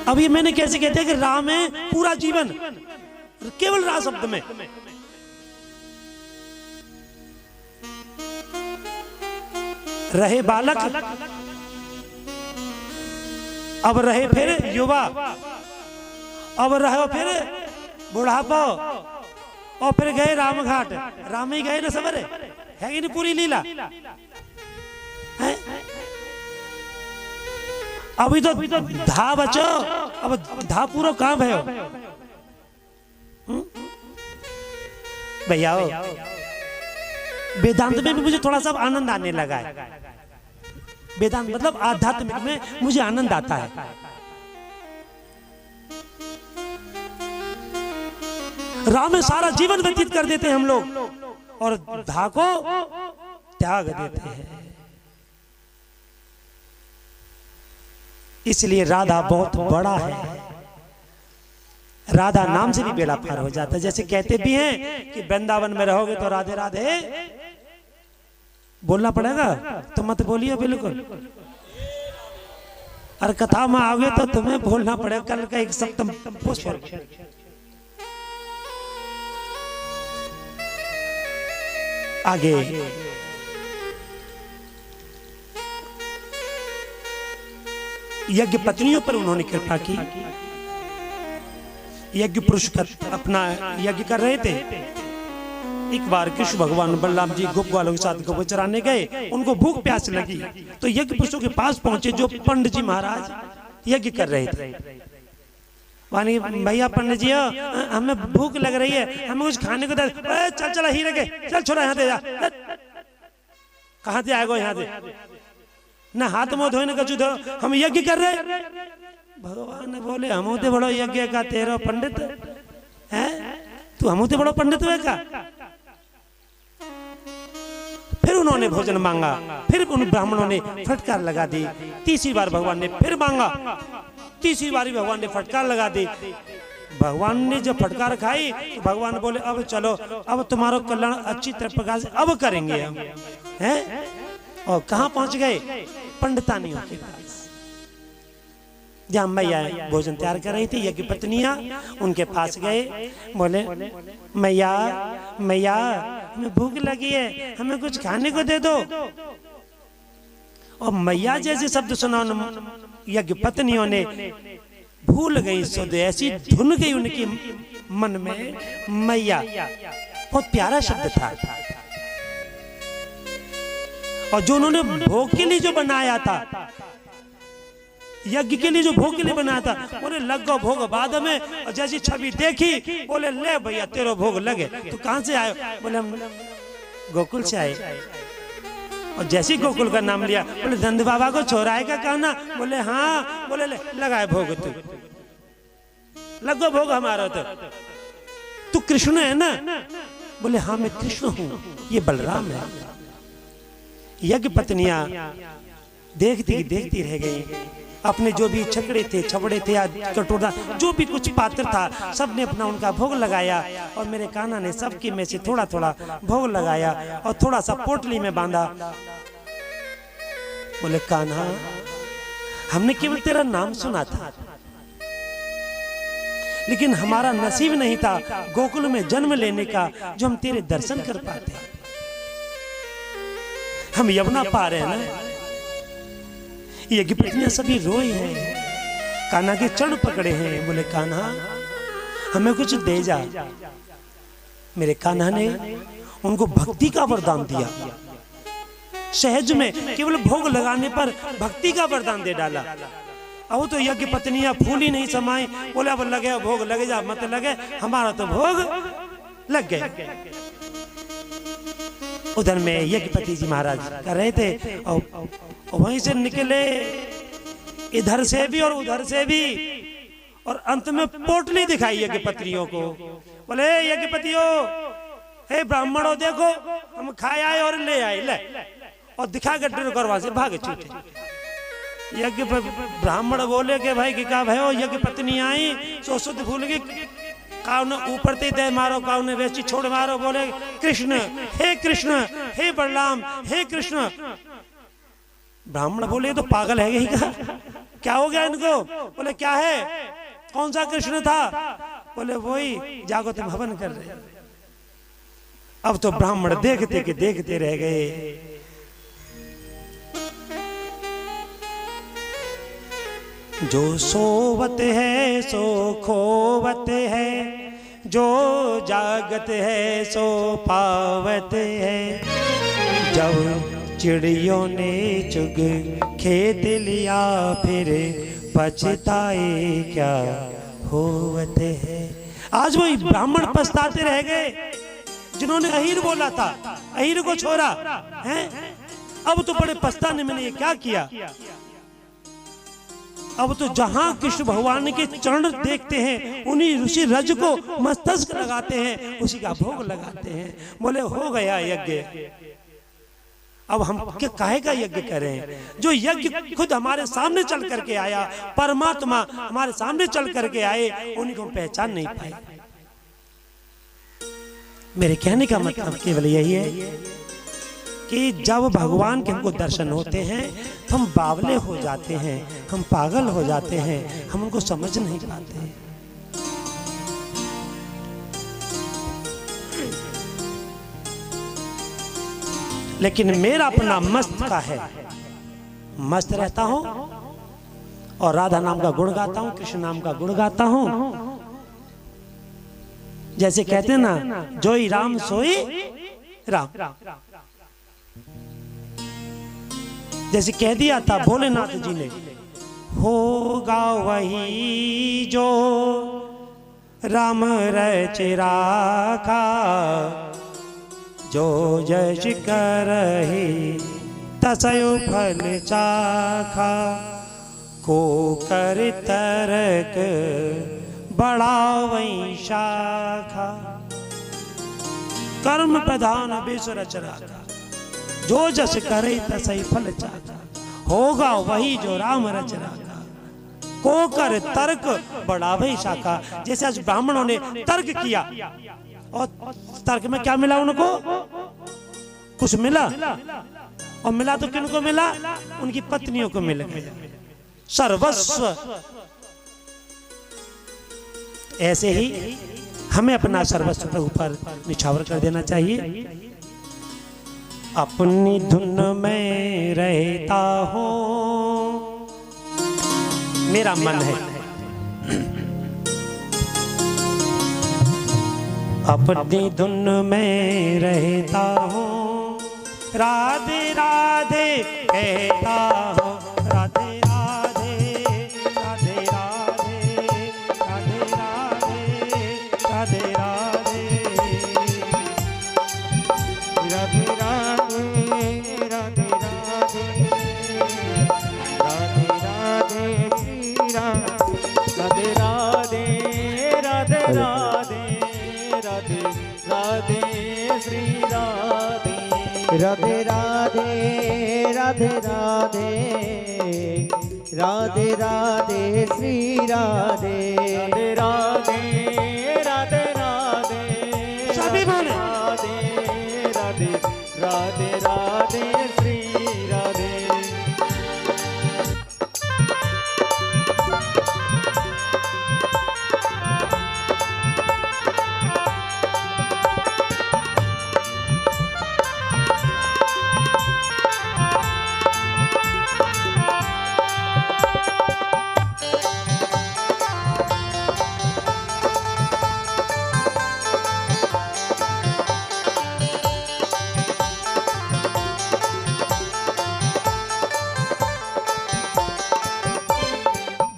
अब ये मैंने कैसे कहते हैं कि राम है पूरा जीवन, केवल रा शब्द में। रहे बालक, अब रहे फिर युवा, अब रहे फिर बुढ़ापा, और फिर गए रामघाट, राम ही गए ना सवेरे, है कि नहीं पूरी लीला है? अभी तो धा बचो, अब धा पूरा काम है भैया। वेदांत में भी मुझे थोड़ा सा आनंद आने लगा है। वेदांत मतलब आध्यात्मिक में मुझे आनंद आता है। राम में सारा जीवन व्यतीत कर देते हैं हम लोग और धा को त्याग देते हैं। इसलिए राधा बहुत बड़ा है। राधा नाम से भी बेड़ा पार हो जाता है। जैसे कहते भी हैं कि वृंदावन में रहोगे तो राधे राधे बोलना पड़ेगा, तो मत बोलिए बिल्कुल। और कथा में आओगे तो तुम्हें बोलना पड़ेगा। कल का एक सप्तम पुष्प आगे यज्ञ पत्नियों पर उन्होंने कृपा की। यज्ञ पुरुष अपना यज्ञ कर रहे थे। एक बार कृष्ण भगवान बलराम जी गोप वालों के साथ गौ चराने गए, उनको भूख प्यास लगी तो यज्ञ पुरुषों के पास पहुंचे जो पंडित जी महाराज यज्ञ कर रहे थे। वानी भैया पंडित जी हमें भूख लग रही है, हमें कुछ खाने को दे। चल चला हीरे के चल छोड़ा यहाँ से जा। कहाँ से आएगा यहाँ से? ना हाथ मुंह धोने का चुधो, हम यज्ञ कर रहे। भगवान ने बोले हम होते बड़ो यज्ञ का तेरा पंडित है, तू हम होते बड़ो पंडित हुए का। फिर उन्होंने भोजन मांगा, फिर उन ब्राह्मणों ने फटकार लगा दी। तीसरी बार भगवान ने फिर मांगा, तीसरी बारी भगवान ने फटकार लगा दी। भगवान ने जब फटकार खाई तो भगवान बोले अब चलो, अब तुम्हारा कल्याण अच्छी तरह प्रकार से अब करेंगे हम, हैं? और कहाँ पहुंच गए? पंडितानियों के पास, जहाँ मैया भोजन तैयार कर रही थी। यज्ञ पत्नियां उनके पास गए, बोले मैया मैया हमें भूख लगी है, हमें कुछ खाने को दे दो। और मैया जैसे शब्द सुना यज्ञ पत्नियों ने भूल गई सुध, ऐसी धुन गई उनकी मन में। मैया बहुत प्यारा शब्द था। और जो उन्होंने भोग के लिए जो बनाया था, यज्ञ के लिए जो भोग के लिए बनाया था, बोले लग गो भोग बाद में। और जैसी छवि देखी बोले ले भैया तेरा भोग लगे। तो कहां से आए? बोले हम गोकुल से आए। और जैसे गोकुल का नाम लिया बोले नंद बाबा को छोराए का कहना। बोले हाँ। बोले ले लगाए भोग, तू लगो भोग हमारा। तू कृष्ण है ना? बोले हाँ मैं कृष्ण हूं, ये बलराम है। यज्ञ पत्नियां देखती देखती रह गई। अपने जो भी छकड़े थे, छबड़े थे या कटोरा, जो भी कुछ पात्र था, सबने अपना उनका भोग लगाया। और मेरे कान्हा ने सबके में से थोड़ा थोड़ा भोग लगाया और थोड़ा सा पोटली में बांधा। बोले कान्हा हमने केवल तेरा नाम सुना था, लेकिन हमारा नसीब नहीं था गोकुल में जन्म लेने का जो हम तेरे दर्शन कर पाते। हम यमुना पार है ना। यज्ञ पत्नियां सभी रोई हैं, कान्हा के चरण पकड़े हैं। बोले कान्हा हमें कुछ दे जा। मेरे कान्हा ने उनको भक्ति का वरदान दिया। सहज में केवल भोग लगाने पर भक्ति का वरदान दे डाला। अब तो यज्ञ पत्नियां फूल ही नहीं समाई। बोले अब लगे भोग लगे जा, मत लगे, हमारा तो भोग लग गए। उधर में यज्ञपति जी महाराज कर रहे थे और वहीं से निकले, इधर से भी और उधर से भी, और अंत में पोटली दिखाई यज्ञपत्नियों को। बोले यज्ञपतियों, हे ब्राह्मणों देखो हम खाए आए और ले आए, ले और दिखा गड्ढे करवा से भागे छूटे। यज्ञ ब्राह्मण बोले कि भाई क्या भयो? यज्ञपत्नी आई सो शुद्ध भूल गई, काव ने ऊपर ते दे मारो, काव ने वैसी छोड़ मारो। बोले कृष्ण हे बलराम हे कृष्ण। ब्राह्मण बोले तो पागल है यही का, क्या हो गया इनको? बोले क्या है? कौन सा कृष्ण था? बोले वही जागो तुम हवन कर रहे। अब तो ब्राह्मण देखते के देखते रह गए। जो सोवत है सो खोवत है, जो जागत है सो पावत है, जब चिड़ियों ने चुग खेत लिया फिर पछताए क्या होवत है। आज वही ब्राह्मण पछताते रह गए जिन्होंने अहीर बोला था, अहीर को छोड़ा है। अब तो बड़े पछताने मैंने ये क्या किया। अब तो जहां कृष्ण भगवान के चरण देखते हैं उन्हीं ऋषि रज को मस्तक लगाते हैं, उसी का भोग लगाते हैं। बोले हो गया यज्ञ, अब हम काहे का यज्ञ करें। जो यज्ञ खुद हमारे सामने चल करके आया, परमात्मा हमारे सामने चल करके आए, उन्हीं को हम पहचान नहीं पाए। मेरे कहने का मतलब केवल यही है कि जब भगवान के हमको दर्शन होते हैं तो हम बावले हो जाते हैं, हम पागल हो जाते हैं, हम उनको समझ नहीं पाते हैं। लेकिन मेरा अपना मस्त का है, मस्त रहता हूं और राधा नाम का गुण गाता हूं, कृष्ण नाम का गुण गाता हूं। जैसे कहते हैं ना, जोई राम सोई राम। जैसे कह दिया था भोलेनाथ जी ने, होगा वही जो राम रच राखा, जो जश करहि तसयो फल चाखा, को कर तरक बड़ा वही शाखा, कर्म प्रधान विश्व रच राखा, जो जस करे तसई फल चाखा, होगा वही जो राम रच राखा, को कर तर्क बढ़ावे शाखा। जैसे आज ब्राह्मणों ने तर्क किया और तर्क में क्या मिला उनको, कुछ मिला, और मिला तो किनको मिला, उनकी पत्नियों को मिल गया सर्वस्व। ऐसे ही हमें अपना सर्वस्व प्रभु पर निछावर कर देना चाहिए। अपनी धुन में रहता हूँ, मेरा मन है, अपनी धुन में रहता हूँ, राधे राधे कहता हूँ, राधे राधे राधे राधे राधे राधे राधे राधे राधे राधे राधे राधे राधे राधे श्री राधे राधे राधे राधे राधे सभी बोले राधे राधे राधे श्री राधे।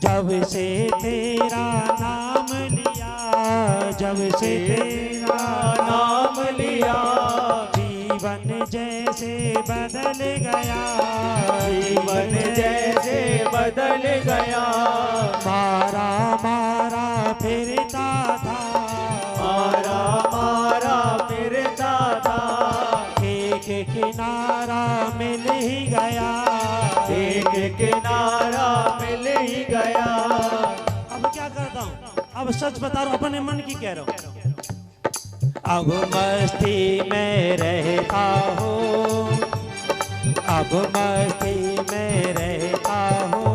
जब से तेरा नाम लिया, जब से तेरा नाम लिया, जीवन जैसे बदल गया, जीवन जैसे बदल गया। मारा मारा फिरता था, मारा मारा फिरता था, एक किनारा मिल ही गया, एक किनारा मिल ही गया। अब क्या करता हूँ, अब सच बता रहा हूँ, अपने मन की कह रहा हूँ। अब मस्ती में रहता हूँ, अब मस्ती में रहता हूँ,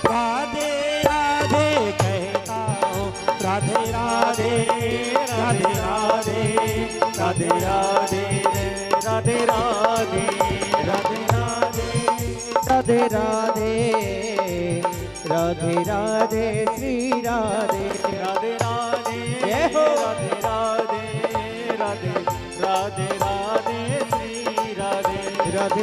राधे राधे कहता हूँ, राधे राधे राधे राधे राधे राधे राधे राधे राधे राधे राधे राधे राधे श्री राधे राधे राधे जय हो। राधे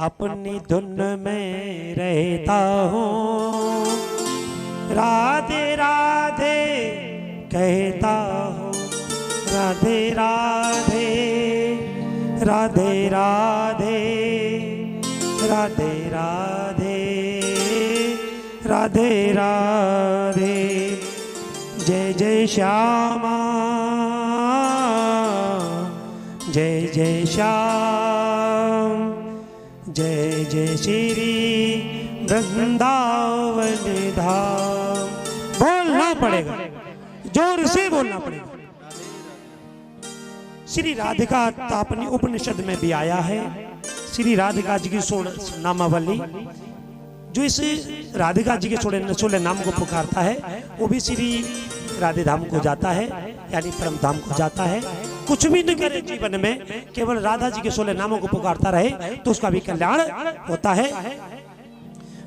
अपनी धुन में रहता हूँ, राधे राधे कहता हूँ, राधे राधे राधे राधे राधे राधे राधे राधे। जय जय श्यामा, जय जय श्याम, जय जय श्री वृंदावन धाम। बोलना पड़ेगा, जोर से बोलना पड़ेगा। श्री राधिका तापनी उपनिषद में भी आया है। श्री राधिका जी की 16 नामावली, जो इस राधिका जी के 16 नाम को पुकारता है वो भी श्री राधे धाम को जाता है, यानी परम धाम को जाता है। कुछ भी न करे जीवन में, केवल राधा जी के 16 नामों को पुकारता रहे तो उसका भी कल्याण होता है।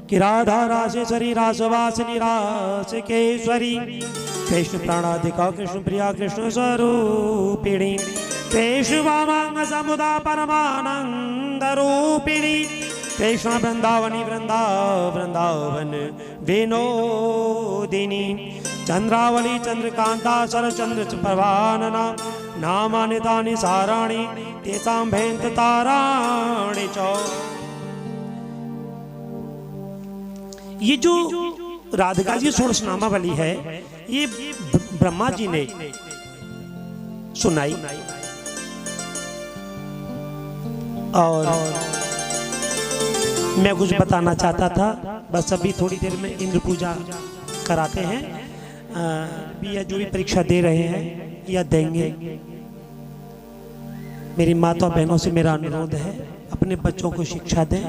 कि राधा रासेश्वरी रासवासिनी रासिकेश्वरी, कृष्ण प्राणाधिका कृष्ण प्रिया कृष्ण स्वरूपिणी, कृष्ण वामांग समुदा परमानंद रूपिणी, कृष्ण वृंदावनी वृंदावन विनोदिनी, चंद्रावली चंद्रकांता शरचंद्र प्रभानना, नामानि तानि साराणि तेषां भेन्त ताराणि च। ये जो राधिका जी 16 नामावली है, ये ब्रह्मा जी ने सुनाई और मैं कुछ बताना चाहता था, बस अभी थोड़ी देर में इंद्र पूजा कराते हैं। या जो भी परीक्षा दे रहे हैं या देंगे, मेरी माता बहनों से मेरा अनुरोध है, अपने बच्चों को शिक्षा दें।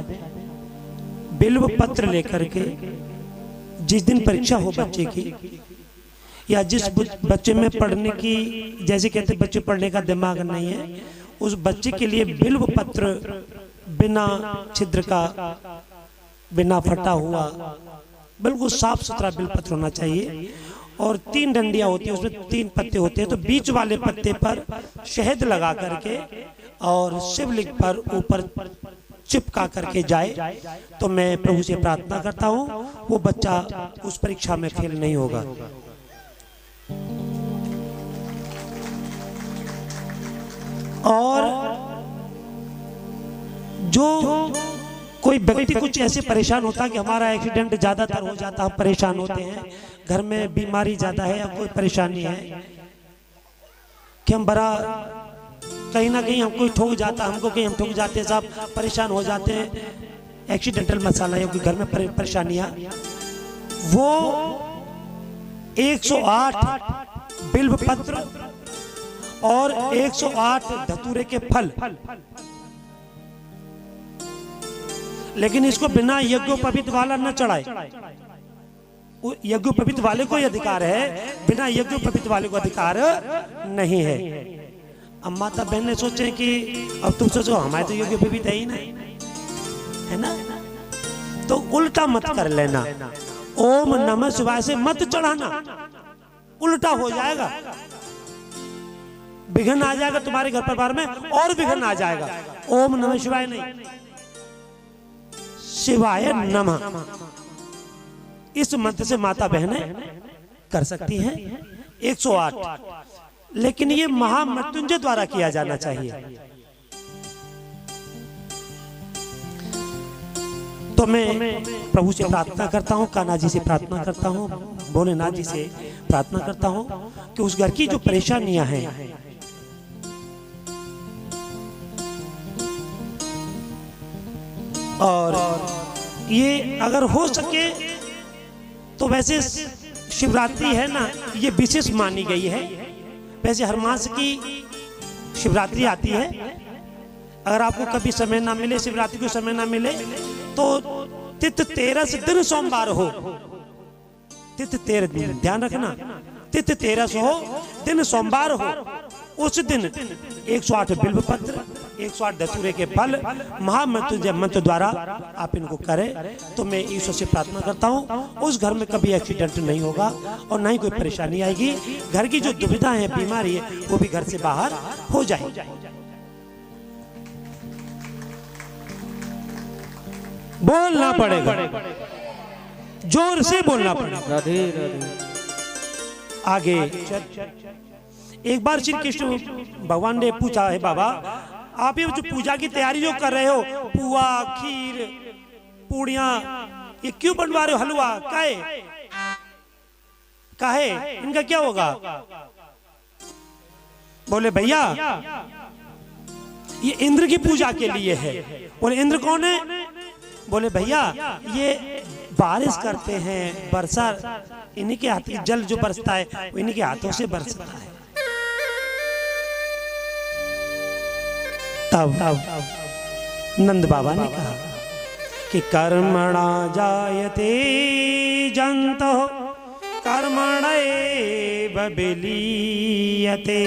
बिल्व पत्र लेकर के जिस दिन परीक्षा हो बच्चे की, या जिस बच्चे में पढ़ने की, जैसे कहते बच्चे पढ़ने का दिमाग नहीं है, उस बच्चे के लिए बिल्व पत्र बिना छिद्र का, बिना फटा हुआ, बिल्कुल साफ सुथरा बिल्व पत्र होना चाहिए। और 3 डंडियां होती है, उसमें 3 पत्ते होते हैं, तो बीच वाले पत्ते पर शहद लगा करके और शिवलिंग पर ऊपर चिपका करके जाए, तो मैं प्रभु से प्रार्थना करता हूँ वो बच्चा उस परीक्षा में फेल नहीं होगा। और जो कोई व्यक्ति कुछ ऐसे परेशान होता है कि हमारा एक्सीडेंट ज्यादातर हो जाता है, परेशान होते हैं, घर में बीमारी ज्यादा है या कोई परेशानी है कि हम बड़ा कहीं ना कहीं हमको ठोक जाता, हमको कहीं हम ठोक जाते हैं, साहब परेशान हो जाते हैं, एक्सीडेंटल मसाला या कोई घर में परेशानियां, वो 108 बिल्व पत्र और 108 धतूरे के फल, लेकिन इसको बिना यज्ञोपवीत वाला न चढ़ाए। यज्ञोपवीत वाले को ही अधिकार है, बिना यज्ञोपवीत वाले को अधिकार नहीं है। अब माता बहन ने सोचे कि अब तुम सोचो हमारे तो यज्ञोपवीत है ही नहीं, है ना, तो उल्टा मत कर लेना। ओम नमः शिवाय से मत चढ़ाना, उल्टा हो जाएगा, विघ्न आ जाएगा तुम्हारे घर परिवार में, और विघ्न आ जाएगा। ओम नमः शिवाय नहीं, शिवाय नमः, इस मंत्र से माता बहनें कर सकती हैं 108, लेकिन ये महामृत्युंजय द्वारा किया जाना चाहिए। तो मैं प्रभु से प्रार्थना करता हूँ, कान्हा जी से प्रार्थना करता हूँ, भोलेनाथ जी से प्रार्थना करता हूँ कि उस घर की जो परेशानियां हैं, और ये अगर हो सके तो, वैसे शिवरात्रि है ना, ये विशेष मानी गई है। वैसे हर मास की शिवरात्रि आती है, अगर आपको कभी समय ना मिले, शिवरात्रि को समय ना मिले, तो तिथ 13 दिन सोमवार हो, तिथ 13 दिन, ध्यान रखना, तिथ 13 हो, दिन सोमवार हो, उस दिन 108 बिल्व पत्र, 108 धतूरे के फल महामृत्युंजय मंत्र द्वारा आप इनको करें, तो मैं ईश्वर से प्रार्थना करता हूँ उस घर में कभी एक्सीडेंट नहीं होगा और ना ही कोई परेशानी आएगी। घर की जो दुविधा है, बीमारी है, वो भी घर से बाहर हो जाए। बोलना पड़ेगा, जोर से बोलना पड़ेगा। राधे राधे। आगे एक बार श्री कृष्ण भगवान ने पूछा, है बाबा आप ये जो पूजा की तैयारी जो कर रहे हो, पुआ खीर पूड़ियां ये क्यों बनवा रहे हो, हलवा काहे इनका क्या होगा? बोले भैया ये इंद्र की पूजा के लिए है। बोले इंद्र कौन है? बोले भैया ये बारिश करते हैं, वर्षा इन्हीं के हाथ, जल जो बरसता है वो इन्हीं के हाथों से बरसता है। तब नंद बाबा ने कहा कि कर्मणा जायते जंतो कर्मणैव विलीयते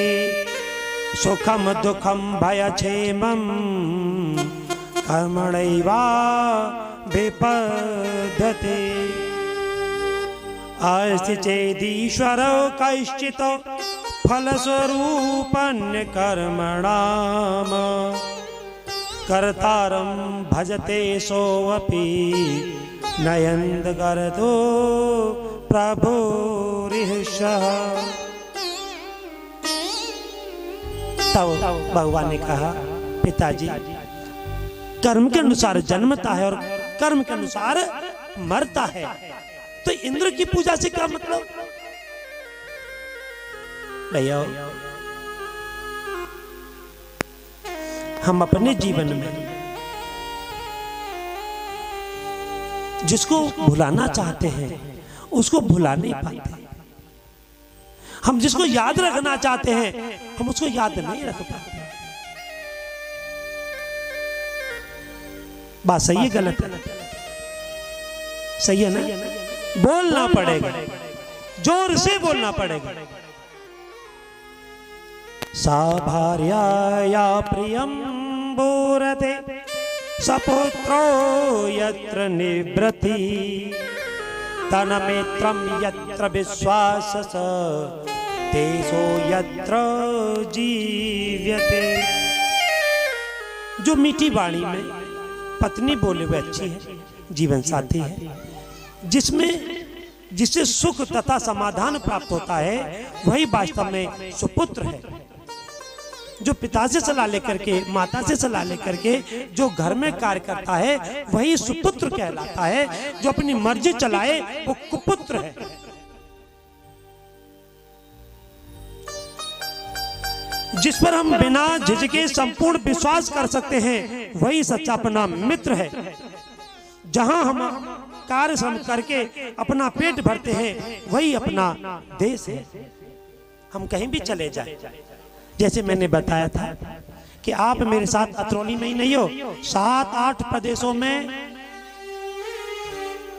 सुखम दुखम भयक्षेमं कर्मणैवा विपद्यते अस्ति चेदीश्वरो कैश्चित् फलस्वरूपन्य कर्मणाम् कर्तारं भजते सोऽपि नयन्द करतो प्रभुरिषः। तब भगवान ने कहा पिताजी कर्म के अनुसार जन्मता है और कर्म के अनुसार मरता है, तो इंद्र की पूजा से क्या मतलब? भैया हम अपने जीवन में जिसको भुलाना चाहते हैं उसको भुला नहीं पाते, हम जिसको याद रखना चाहते हैं हम उसको याद नहीं रख पाते। बात सही है गलत है? सही है ना? बोलना पड़ेगा, जोर से बोलना पड़ेगा। सा भार्याया प्रियं बोरते सपुत्रो यत्र निवृत्ति तन्मित्रं यत्र विश्वासः तेषो यत्र जीव्यते। जो मीठी वाणी में पत्नी बोले वह अच्छी है, जीवन साथी है, जिससे सुख तथा समाधान प्राप्त होता है वही वास्तव में सुपुत्र है। जो पिता से सलाह लेकर के, माता से सलाह लेकर के जो घर में कार्य करता है वही सुपुत्र कहलाता है। जो अपनी मर्जी चलाए वो कुपुत्र है। जिस पर हम बिना झिझके संपूर्ण विश्वास कर सकते हैं वही सच्चा अपना मित्र है। जहां हम कार्य श्रम करके अपना पेट भरते हैं वही अपना देश है। हम कहीं भी चले जाएं, जैसे मैंने बताया था कि आप मेरे साथ अतरौली में ही नहीं हो, 7-8 प्रदेशों में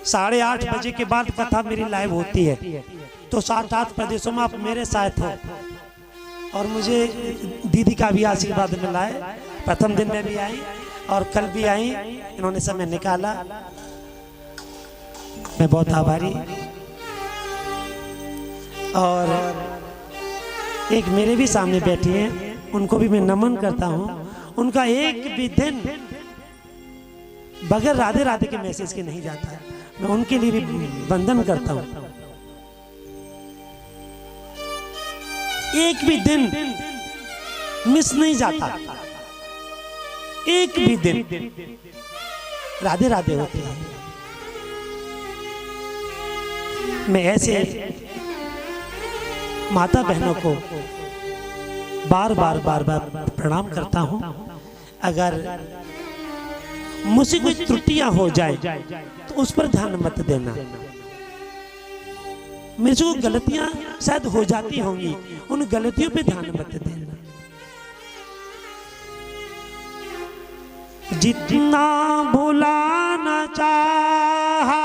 8:30 बजे के बाद कथा मेरी लाइव होती है, तो 7-8 प्रदेशों में आप मेरे साथ हो। और मुझे दीदी का भी आशीर्वाद मिला है, प्रथम दिन में भी आई और कल भी आई, इन्होंने समय निकाला, मैं बहुत आभारी। और एक मेरे भी सामने बैठी हैं, उनको भी मैं नमन करता हूं। उनका एक भी दिन बगैर राधे राधे के मैसेज के नहीं जाता है, मैं उनके लिए भी वंदन करता हूं। एक भी दिन मिस नहीं जाता, एक भी दिन राधे राधे होते हैं। मैं ऐसे माता बहनों को बार बार प्रणाम करता हूं। अगर मुझसे कोई त्रुटियां हो जाए तो उस पर ध्यान मत देना। मेरे से कोई गलतियां शायद हो जाती होंगी, उन गलतियों पे ध्यान मत देना। जितना भुलाना चाहा,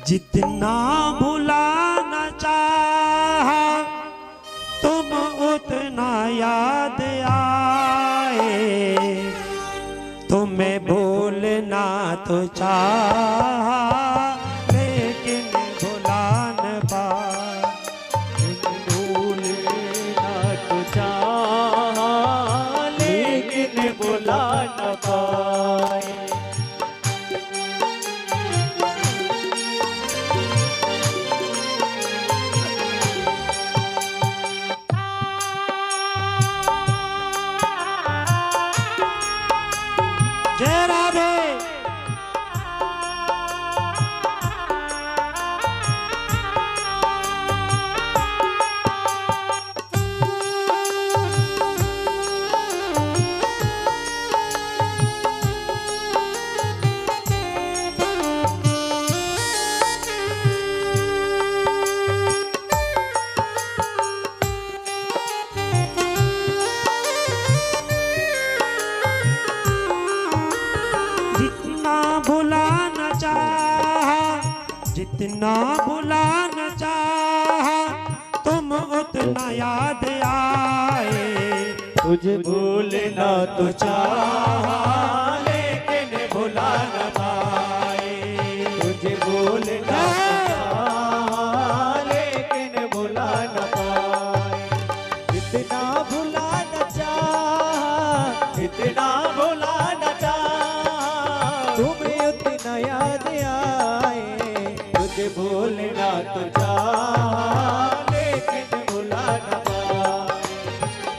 जितना भुलाना चाहा तुम उतना याद आए, तुम्हें भूलना तो चाहा लेकिन भुला न पाए। भूलना तो चाहा लेकिन भुला न पाए। जितना भुलाना चाहा, जितना भुलाना चाहा, तुम उतना याद आए। तुझे भूलना तो चाहा लेकिन भुला न पाए। तुझे भूलना तो चाहा लेकिन भुला न पाए। इतना भुला न चाहा, इतना भुला न चाहा, तुम्हें उतना याद आए। तुझे भूलना तो चाहा लेकिन भुला न पाए।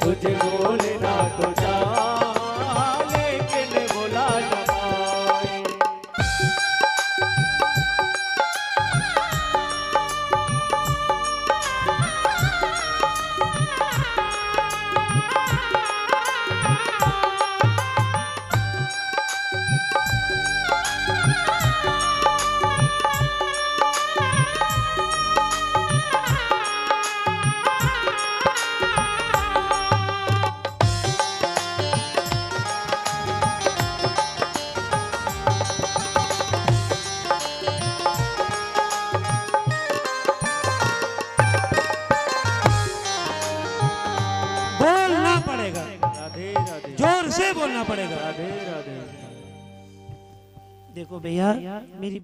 तुझे भूलना तो चाहा लेकिन भुला न पाए। बोलना पड़ेगा, राधे राधे, जोर से बोलना पड़ेगा। राधे राधे। देखो भैया मेरी